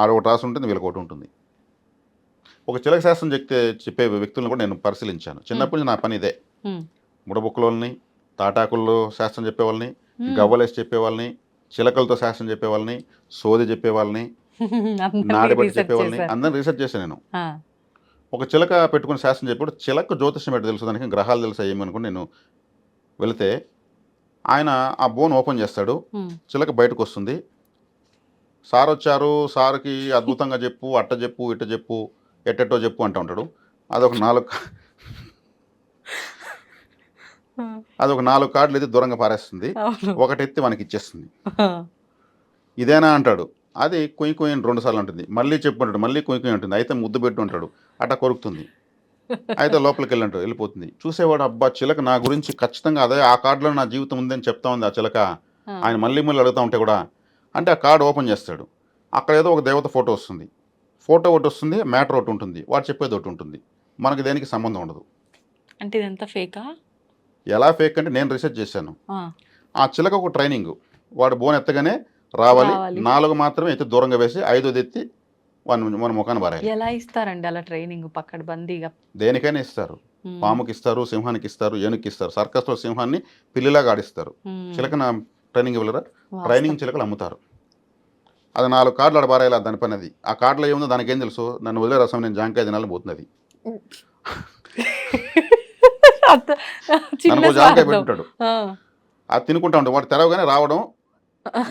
ఆడ ఒకటి రాసి ఉంటుంది, వీళ్ళకి ఒకటి ఉంటుంది. ఒక చిలక శాస్త్రం చెప్పే వ్యక్తులను కూడా నేను పరిశీలించాను. చిన్నప్పటి నుంచి నా పని ఇదే. ముడబుక్కలోని, తాటాకుల్లో శాస్త్రం చెప్పేవాళ్ళని, గవ్వలేసి చెప్పేవాళ్ళని, చిలకలతో శాస్త్రం చెప్పేవాళ్ళని, సోది చెప్పేవాళ్ళని, నాడిబట్టి చెప్పేవాళ్ళని అందరిని రీసెర్చ్ చేశాను నేను. ఒక చిలక పెట్టుకుని శాస్త్రం చెప్పాడు. చిలక జ్యోతిష్యం ఎట్టు తెలుసు, దానికి గ్రహాలు తెలుసా ఏమనుకుని నేను వెళితే ఆయన ఆ బోన్ ఓపెన్ చేస్తాడు, చిలక బయటకు వస్తుంది. సార్ వచ్చారు, సార్కి అద్భుతంగా చెప్పు, అట్ట చెప్పు, ఇట్ట చెప్పు, ఎట్టెట్టో చెప్పు అంటూ ఉంటాడు. అదొక 4 కార్డులు ఎత్తి దూరంగా పారేస్తుంది, ఒకటి ఎత్తి మనకి ఇచ్చేస్తుంది. ఇదేనా అంటాడు. అది కుయ్యి కుయ్యి 2 సార్లు ఉంటుంది. మళ్ళీ చెప్పుకుంటాడు, మళ్ళీ కుయ్యి కుయ్యి ఉంటుంది. అయితే ముద్దు పెట్టి ఉంటాడు, అట్ట కొరుకుతుంది. అయితే లోపలికి వెళ్ళిపోతుంది. చూసేవాడు అబ్బా చిలక నా గురించి ఖచ్చితంగా అదే ఆ కార్డులో నా జీవితం ఉందని చెప్తా ఉంది ఆ చిలక. ఆయన మళ్ళీ అడుగుతూ ఉంటే కూడా అంటే ఆ కార్డు ఓపెన్ చేస్తాడు. అక్కడ ఏదో ఒక దేవత ఫోటో వస్తుంది, ఫోటో ఒకటి వస్తుంది, మ్యాటర్ ఒకటి ఉంటుంది, వాడు చెప్పేది ఒకటి ఉంటుంది. మనకి దేనికి సంబంధం ఉండదు. అంటే ఇదంతా ఫేకా? ఎలా ఫేక్ అంటే నేను రీసెర్చ్ చేశాను. ఆ చిలక ఒక ట్రైనింగ్, వాడు బోన్ ఎత్తగానే రావాలి, 4 మాత్రమే ఎత్తి దూరంగా వేసి 5ది ఎత్తి మన ముఖాన్ని బారాలి. ఎలా ఇస్తారండి అలా ట్రైనింగ్? పక్కన బందీగా దేనికైనా ఇస్తారు. పాముకి ఇస్తారు, సింహానికి ఇస్తారు, ఏనుగుకి ఇస్తారు. సర్కస్లో సింహాన్ని పిల్లిలాగా ఆడిస్తారు. చిలక ట్రైనింగ్ ఇవ్వలేరా? ట్రైనింగ్ చిలకలు అమ్ముతారు. అది 4 కార్డులు ఆడబారాలి దాని పని. అది ఆ కార్డులో ఏముందో దానికి ఏం తెలుసు, నన్ను వదిలే రసం నేను జాంకాయ తినాలని పోతుంది. అది నన్ను జాంకాయ పెట్టుంటాడు, అది తినుకుంటా ఉంటాడు. వాడు తెరవగానే రావడం,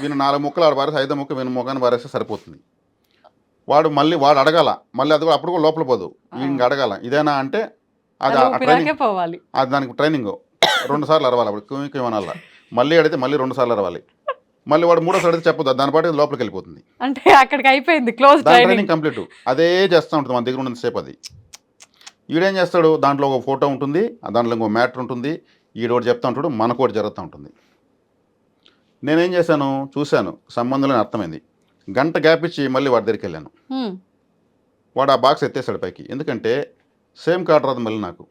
వీళ్ళు 4 ముక్కలు ఆడ బారేసి 5వ ముక్క వీళ్ళ ముఖాన్ని బారేస్తే సరిపోతుంది. వాడు అడగాల, మళ్ళీ అది కూడా అప్పుడు కూడా లోపల పోదు, ఇంక అడగాల ఇదేనా అంటే అది ట్రైనింగ్. అది దానికి ట్రైనింగ్ 2 సార్లు అరవాలి. అప్పుడు కుమికి అనాల, మళ్ళీ అడిగితే మళ్ళీ 2 సార్లు అరవాలి, మళ్ళీ వాడు మూడోసారి అడిగితే చెప్పదు, దాని పాటు లోపలికి వెళ్ళిపోతుంది. అంటే అక్కడికి అయిపోయింది క్లోజ్ దాని ట్రైనింగ్. Training complete. అదే చేస్తూ ఉంటుంది మన దగ్గర ఉన్నంతసేపు. అది ఈడేం చేస్తాడు, దాంట్లో ఒక ఫోటో ఉంటుంది, దాంట్లో ఇంకో మ్యాటర్ ఉంటుంది, ఈడోటి చెప్తా ఉంటాడు, మనకోటి జరుగుతూ ఉంటుంది. నేనేం చేశాను, చూశాను, సంబంధం లేని అర్థమైంది. గంట గ్యాప్ ఇచ్చి మళ్ళీ వాడి దగ్గరికి వెళ్ళాను. వాడు ఆ బాక్స్ ఎత్తేసాడు పైకి. ఎందుకంటే సేమ్ కార్డు రాదు మళ్ళీ నాకు,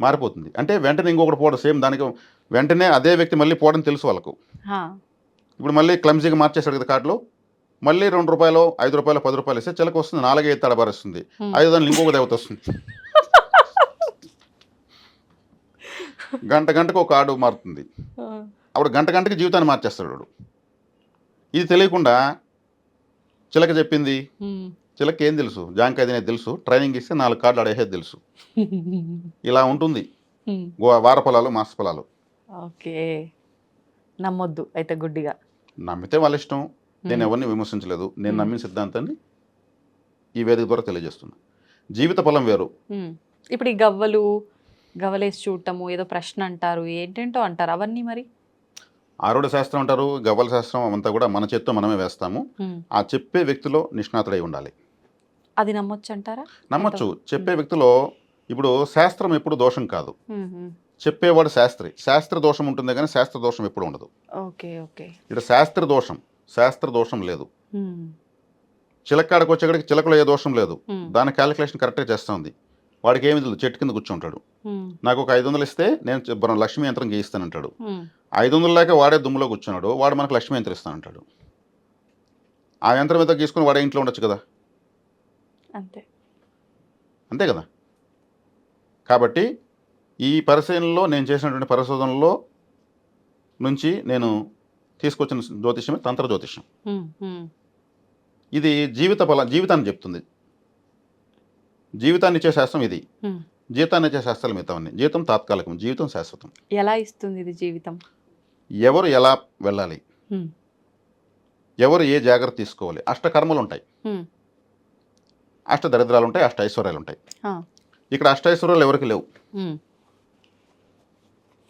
మారిపోతుంది. అంటే వెంటనే ఇంకొకటి పోవడం సేమ్ దానికి వెంటనే అదే వ్యక్తి మళ్ళీ పోవడం తెలుసు వాళ్ళకు. ఇప్పుడు మళ్ళీ క్లమ్జీగా మార్చేసాడు కదా కార్డులో, మళ్ళీ ₹2, ₹5, ₹10 ఇస్తే చిలక వస్తుంది, 4-5 తడబారేస్తుంది. 5 దాన్ని ఇంకొక దేవత వస్తుంది. గంటకు ఒక కార్డు మారుతుంది. అప్పుడు గంటకి జీవితాన్ని మార్చేస్తాడు వాడు. ఇది తెలియకుండా చిలక చెప్పింది. చిలక ఏం తెలుసు, జాంకాయ తినేది తెలుసు, ట్రైనింగ్ ఇస్తే 4 కార్డులు ఆడేసేది తెలుసు. ఇలా ఉంటుంది వార పొలాలు, మాస పొలాలు. ఓకే, నమ్మొద్దు అయితే గుడ్డిగా. నమ్మితే వాళ్ళ ఇష్టం, నేను ఎవరిని విమర్శించలేదు. నేను నమ్మిన సిద్ధాంతాన్ని ఈ వేదిక ద్వారా తెలియజేస్తున్నా. జీవిత ఫలం వేరు. ఇప్పుడు ఈ గవ్వలేసి చూడటము, ఏదో ప్రశ్న అంటారు, ఏంటేంటో అంటారు, అవన్నీ మరి ఆరుడ శాస్త్రం అంటారు, గవ్వల శాస్త్రం అంతా కూడా మన చేత్తో మనమే వేస్తాము. ఆ చెప్పే వ్యక్తిలో నిష్ణాతుడై ఉండాలి. అది నమ్మొచ్చు అంటారా? నమ్మొచ్చు. చెప్పే వ్యక్తిలో ఇప్పుడు శాస్త్రం ఎప్పుడు దోషం కాదు, చెప్పేవాడు శాస్త్ర దోషం ఉంటుంది కానీ శాస్త్ర దోషం ఎప్పుడు ఉండదు. Okay okay. ఇక్కడ శాస్త్ర దోషం లేదు. చిలక్కాడికి వచ్చేక్కడికి చిలకలో ఏ దోషం లేదు, దాని క్యాలిక్యులేషన్ కరెక్ట్గా చేస్తుంది. వాడికి ఏమి తెలియదు, చెట్టు కింద కూర్చుంటాడు. నాకు ఒక 500 ఇస్తే నేను లక్ష్మీ యంత్రం గీయిస్తానంటాడు. 500 లేక వాడే దుమ్ములో కూర్చున్నాడు, వాడు మనకు లక్ష్మీ యంత్రం ఇస్తానంటాడు. ఆ యంత్రం మీద గీసుకుని వాడే ఇంట్లో ఉండొచ్చు కదా. అంతే కదా. కాబట్టి ఈ పరిశీలనలో నేను చేసినటువంటి పరిశోధనలో నుంచి నేను తీసుకొచ్చిన జ్యోతిష్యమే తంత్ర జ్యోతిష్యం. ఇది జీవితాన్ని చెప్తుంది. జీవితాన్ని ఇచ్చే శాస్త్రం ఇది, జీవితాన్ని ఇచ్చే శాస్త్రాలు మిగతావన్నీ. జీవితం తాత్కాలికం, జీవితం శాశ్వతం. ఎలా ఇస్తుంది ఇది జీవితం? ఎవరు ఎలా వెళ్ళాలి, ఎవరు ఏ జాగ్రత్త తీసుకోవాలి. అష్టకర్మలు ఉంటాయి, అష్ట దరిద్రాలు ఉంటాయి, అష్ట ఐశ్వర్యాలు ఉంటాయి. ఇక్కడ అష్ట ఐశ్వర్యాలు ఎవరికి లేవు.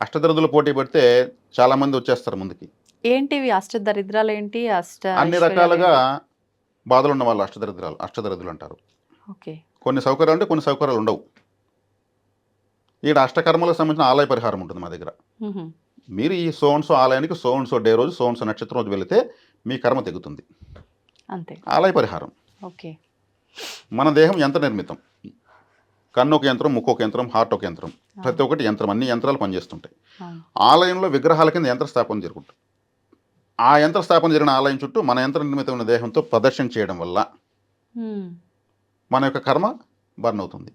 అష్టదరిద్రులు పోటీ పడితే చాలా మంది వచ్చేస్తారు ముందుకి. ఏంటివి అష్ట దరిద్రాలు? ఏంటి అన్ని రకాలుగా బాధలు ఉన్న వాళ్ళు అష్టదరిద్రులు అంటారు. ఓకే. కొన్ని సౌకర్యాలు ఉంటే కొన్ని సౌకర్యాలు ఉండవు. ఇక్కడ అష్టకర్మలకు సంబంధించిన ఆలయ పరిహారం ఉంటుంది మా దగ్గర. మీరు ఈ సోన్సో ఆలయానికి సోన్సో డే రోజు సోన్సో నక్షత్రం రోజు వెళితే మీ కర్మ తెగుతుంది. అంతే. ఆలయ పరిహారం. ఓకే. మన దేహం యంత్ర నిర్మితం. కన్ను ఒక యంత్రం, ముక్కు ఒక యంత్రం, హార్ట్ ఒక యంత్రం, ప్రతి ఒక్కటి యంత్రం. అన్ని యంత్రాలు పనిచేస్తుంటాయి. ఆలయంలో విగ్రహాల కింద యంత్ర స్థాపన జరుగుతుంది. ఆ యంత్ర స్థాపన జరిగిన ఆలయం చుట్టూ మన యంత్ర నిర్మితమైన దేహంతో ప్రదర్శన చేయడం వల్ల మన యొక్క కర్మ బర్న్ అవుతుంది.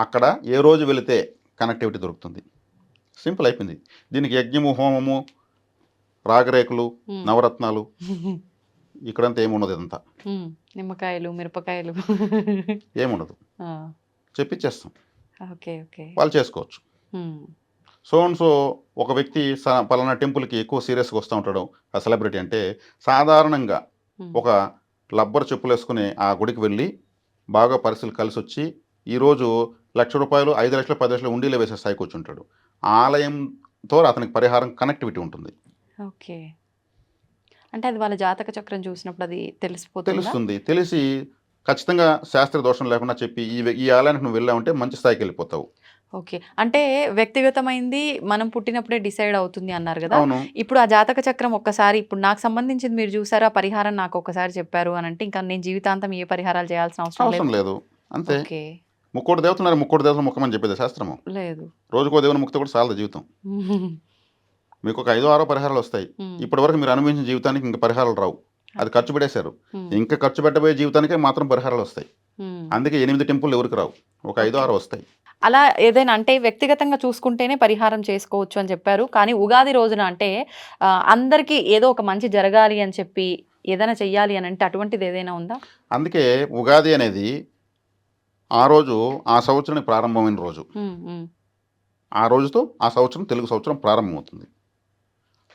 అక్కడ ఏ రోజు వెళితే కనెక్టివిటీ దొరుకుతుంది. సింపుల్ అయిపోయింది. దీనికి యజ్ఞము, హోమము, రాగరేకులు, నవరత్నాలు ఇక్కడంతా ఏముండదు. ఇదంతా నిమ్మకాయలు, మిరపకాయలు ఏముండదు, చెప్పిచ్చేస్తాం. ఓకే. వాళ్ళు చేసుకోవచ్చు. సో ఒక వ్యక్తి పలానా టెంపుల్కి ఎక్కువ సీరియస్గా వస్తూ ఉంటాడు, ఆ సెలబ్రిటీ అంటే సాధారణంగా ఒక లబ్బర్ చెప్పులు వేసుకుని ఆ గుడికి వెళ్ళి బాగా పరిస్థితులు కలిసి వచ్చి ఈరోజు ₹1,00,000, 5 లక్షలు, 10 లక్షలు ఉండిలో వేసే స్థాయికి వచ్చి ఉంటాడు. ఆలయంతో అతనికి పరిహారం కనెక్టివిటీ ఉంటుంది. ఓకే. అంటే అది వాళ్ళ జాతక చక్రం చూసినప్పుడు అది తెలుస్తుంది. తెలిసి ఖచ్చితంగా శాస్త్ర దోషం లేకుండా చెప్పి ఈ ఆలయానికి నువ్వు వెళ్ళావంటే మంచి స్థాయికి వెళ్ళిపోతావు. ఓకే. అంటే వ్యక్తిగతమైంది మనం పుట్టినప్పుడే డిసైడ్ అవుతుంది అన్నారు కదా. ఇప్పుడు ఆ జాతక చక్రం ఒక్కసారి ఇప్పుడు నాకు సంబంధించింది మీరు చూసారు, ఆ పరిహారం నాకు ఒక్కసారి చెప్పారు అని అంటే ఇంకా నేను జీవితాంతం ఏ పరిహారాలు చేయాల్సిన అవసరం లేదు. అంతే. ముక్కోటి దేవతలు ముక్కమని చెప్పేది శాస్త్రము లేదు. రోజుకో దేవుని ముక్తి కూడా చాలదు జీవితం. మీకు ఒక 5-6 పరిహారాలు వస్తాయి. ఇప్పటి వరకు మీరు అనుభవించిన జీవితానికి ఇంకా పరిహారాలు రావు. అది ఖర్చు పెట్టేశారు. ఇంకా ఖర్చు పెట్టబోయే జీవితానికే మాత్రం పరిహారాలు వస్తాయి. అందుకే 8 టెంపుల్ ఎవరికి రావు, ఒక 5-6 వస్తాయి. అలా ఏదైనా అంటే వ్యక్తిగతంగా చూసుకుంటేనే పరిహారం చేసుకోవచ్చు అని చెప్పారు. కానీ ఉగాది రోజున అంటే అందరికీ ఏదో ఒక మంచి జరగాలి అని చెప్పి ఏదైనా చెయ్యాలి అని అంటే అటువంటిది ఏదైనా ఉందా? అందుకే ఉగాది అనేది ఆ రోజు ఆ సంవత్సరానికి ప్రారంభమైన రోజు. ఆ రోజుతో ఆ సంవత్సరం తెలుగు సంవత్సరం ప్రారంభమవుతుంది.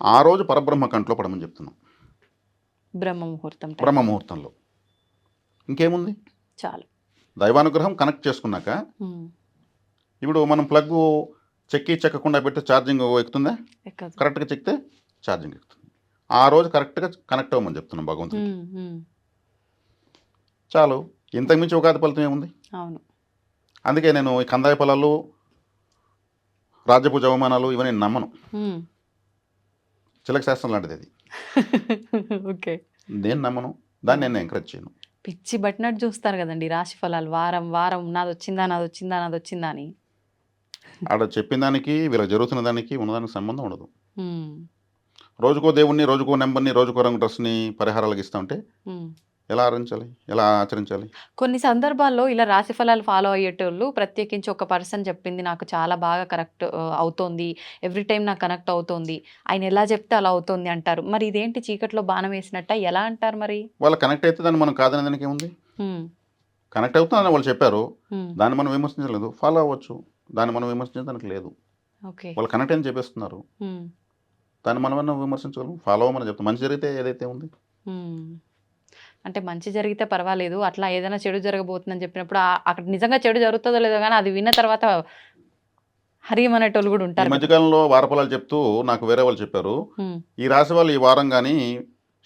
ఆ రోజు పరబ్రహ్మ కంట్లో పడమని చెప్తున్నాం. బ్రహ్మ ముహూర్తంలో ఇంకేముంది, చాలు. దైవానుగ్రహం కనెక్ట్ చేసుకున్నాక ఇప్పుడు మనం ప్లగ్ చెక్కి చెక్కకుండా పెట్టి ఛార్జింగ్ ఎక్కుతుందా? ఎక్కదు. కరెక్ట్గా చెక్కితే ఛార్జింగ్ ఎక్కుతుంది. ఆ రోజు కరెక్ట్గా కనెక్ట్ అవ్వమని చెప్తున్నాం భగవంతుడు. చాలు, ఇంతకుమించి ఉగాది ఫలితం ఏముంది? అవును. అందుకే నేను ఈ కందాయ ఫలాలు, రాజ్యపూజ అవమానాలు ఇవన్నీ నమ్మను. చిలక శాస్త్రం లాంటిది అది. ఓకే. నేను నమ్మను, దాన్ని నేను ఎంకరేజ్ చేయను. పిచ్చి పట్టినట్టు చూస్తారు కదండి రాశి ఫలాలు, వారం వారం నాది వచ్చిందా అని. ఆడ చెప్పిన దానికి వీళ్ళకి జరుగుతున్న దానికి ఉన్నదానికి సంబంధం ఉండదు. రోజుకో దేవుణ్ణి, రోజుకో నెంబర్ని, రోజుకో రంగు డ్రెస్ని పరిహారాలకు ఇస్తా ఉంటే ఎలా ఆచరించాలి? కొన్ని సందర్భాల్లో ఇలా రాశి ఫలాలు ఫాలో అయ్యేటోళ్ళు ప్రత్యేకించి ఒక పర్సన్ చెప్పింది నాకు చాలా బాగా కరెక్ట్ అవుతోంది, ఎవ్రీ టైం నాకు కనెక్ట్ అవుతోంది, ఆయన ఎలా చెప్తే అలా అవుతుంది అంటారు. మరి ఇదేంటి చీకట్లో బాణం వేసినట్ట, ఎలా అంటారు మరి? వాళ్ళు కనెక్ట్ అయితే దాన్ని మనం కాదనే దానికి ఏముంది? కనెక్ట్ అవుతుందని వాళ్ళు చెప్పారు, దాన్ని మనం విమర్శించలేదు. ఫాలో అవ్వచ్చు, దాన్ని మనం విమర్శించడానికి లేదు. ఓకే. వాళ్ళు కనెక్ట్ అని చెప్పేస్తున్నారు, దాన్ని మనం విమర్శించగలం. ఫాలో అవ్వమని చెప్తాం. మంచి జరిగితే ఏదైతే ఉంది, అంటే మంచి జరిగితే పర్వాలేదు, అట్లా ఏదైనా చెడు జరగబోతుందని చెప్పినప్పుడు అక్కడ నిజంగా చెడు జరుగుతుందో లేదో కానీ అది విన్న తర్వాత హరియమనేటోళ్ళు కూడా ఈ ఉంటారు. మధ్యకాలంలో వారఫలాలు చెప్తూ నాకు వేరే వాళ్ళు చెప్పారు, ఈ రాశి వాళ్ళు ఈ వారం కానీ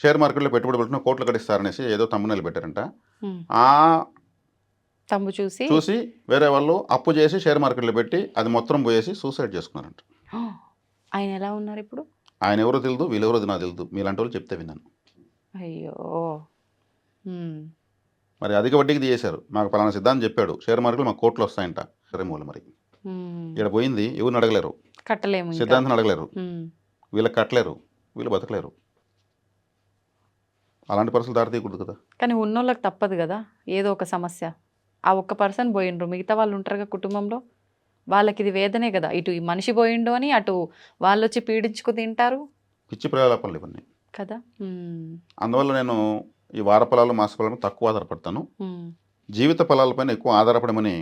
షేర్ మార్కెట్లో పెట్టుబడి పెట్టిన కోట్లు గడిస్తారనేసి ఏదో తమ్ముళ్ళు పెట్టారంట. ఆ తమ్ము చూసి వేరే వాళ్ళు అప్పు చేసి షేర్ మార్కెట్లో పెట్టి అది మొత్తం పోయేసి సూసైడ్ చేసుకున్నారంట. ఆయన ఎలా ఉన్నారు ఇప్పుడు? ఆయన ఎవరో తెలియదు, వీళ్ళెవరో నాకు తెలియదు, మీలాంటి వాళ్ళు చెప్తే విన్నాను. అయ్యో. మరి అధిక వడ్డీకి తీసేశారు. మాకు పలానా సిద్ధాంతం చెప్పాడు, షేర్ మార్కెట్లో మాకు కోట్లు వస్తాయంట. సరే మూల మరి ఇక్కడ పోయింది, ఎవరిని అడగలేరు, కట్టలేము, సిద్ధాంతం అడగలేరు, వీళ్ళకి కట్టలేరు, వీళ్ళు బతకలేరు. అలాంటి పరిస్థితులు దారి తీయకూడదు కదా. కానీ ఉన్నోళ్ళకి తప్పదు కదా ఏదో ఒక సమస్య. ఆ ఒక్క పర్సన్ పోయిండ్రు, మిగతా వాళ్ళు ఉంటారుగా కుటుంబంలో, వాళ్ళకి ఇది వేదనే కదా. ఇటు ఈ మనిషి పోయిండు అని అటు వాళ్ళు వచ్చి పీడించుకు తింటారు. పిచ్చి ప్రయోగాలు ఇవన్నీ కదా. అందువల్ల నేను ఈ వార ఫలాలు, మాస ఫలాలు తక్కువ ఆధారపడతాను. జీవిత ఫలాలపైన ఎక్కువ ఆధారపడమని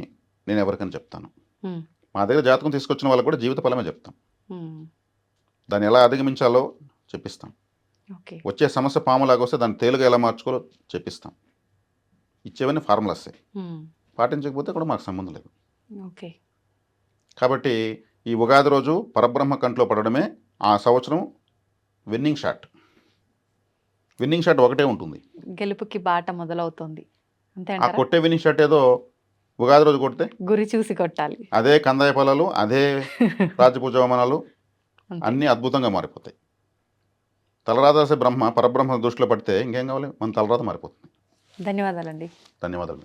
నేను ఎవరికైనా చెప్తాను. మా దగ్గర జాతకం తీసుకొచ్చిన వాళ్ళకి కూడా జీవిత ఫలమే చెప్తాం. దాన్ని ఎలా అధిగమించాలో చెప్పిస్తాం. వచ్చే సమస్య పాములాగా వస్తే దాన్ని తేలుగా ఎలా మార్చుకోవాలో చెప్పిస్తాం. ఇచ్చేవన్నీ ఫార్ములాసే, పాటించకపోతే కూడా మాకు సంబంధం లేదు. ఓకే. కాబట్టి ఈ ఉగాది రోజు పరబ్రహ్మ కంట్లో పడడమే ఆ సంవత్సరం విన్నింగ్ షాట్. విన్నింగ్ షాట్ ఒకటే ఉంటుంది, గెలుపుకి బాట మొదలవుతుంది అంతే. ఆ కొట్టే విన్నింగ్ షాట్ ఏదో ఉగాది రోజు కొడితే గురి చూసి కొట్టాలి. అదే కందాయ ఫలాలు, అదే రాజపూజ హోమానాలు అన్నీ అద్భుతంగా మారిపోతాయి. తలరాత పరబ్రహ్మ దృష్టిలో పడితే ఇంకేం కావాలి, మన తలరాత మారిపోతుంది. ధన్యవాదాలండి. ధన్యవాదాలు.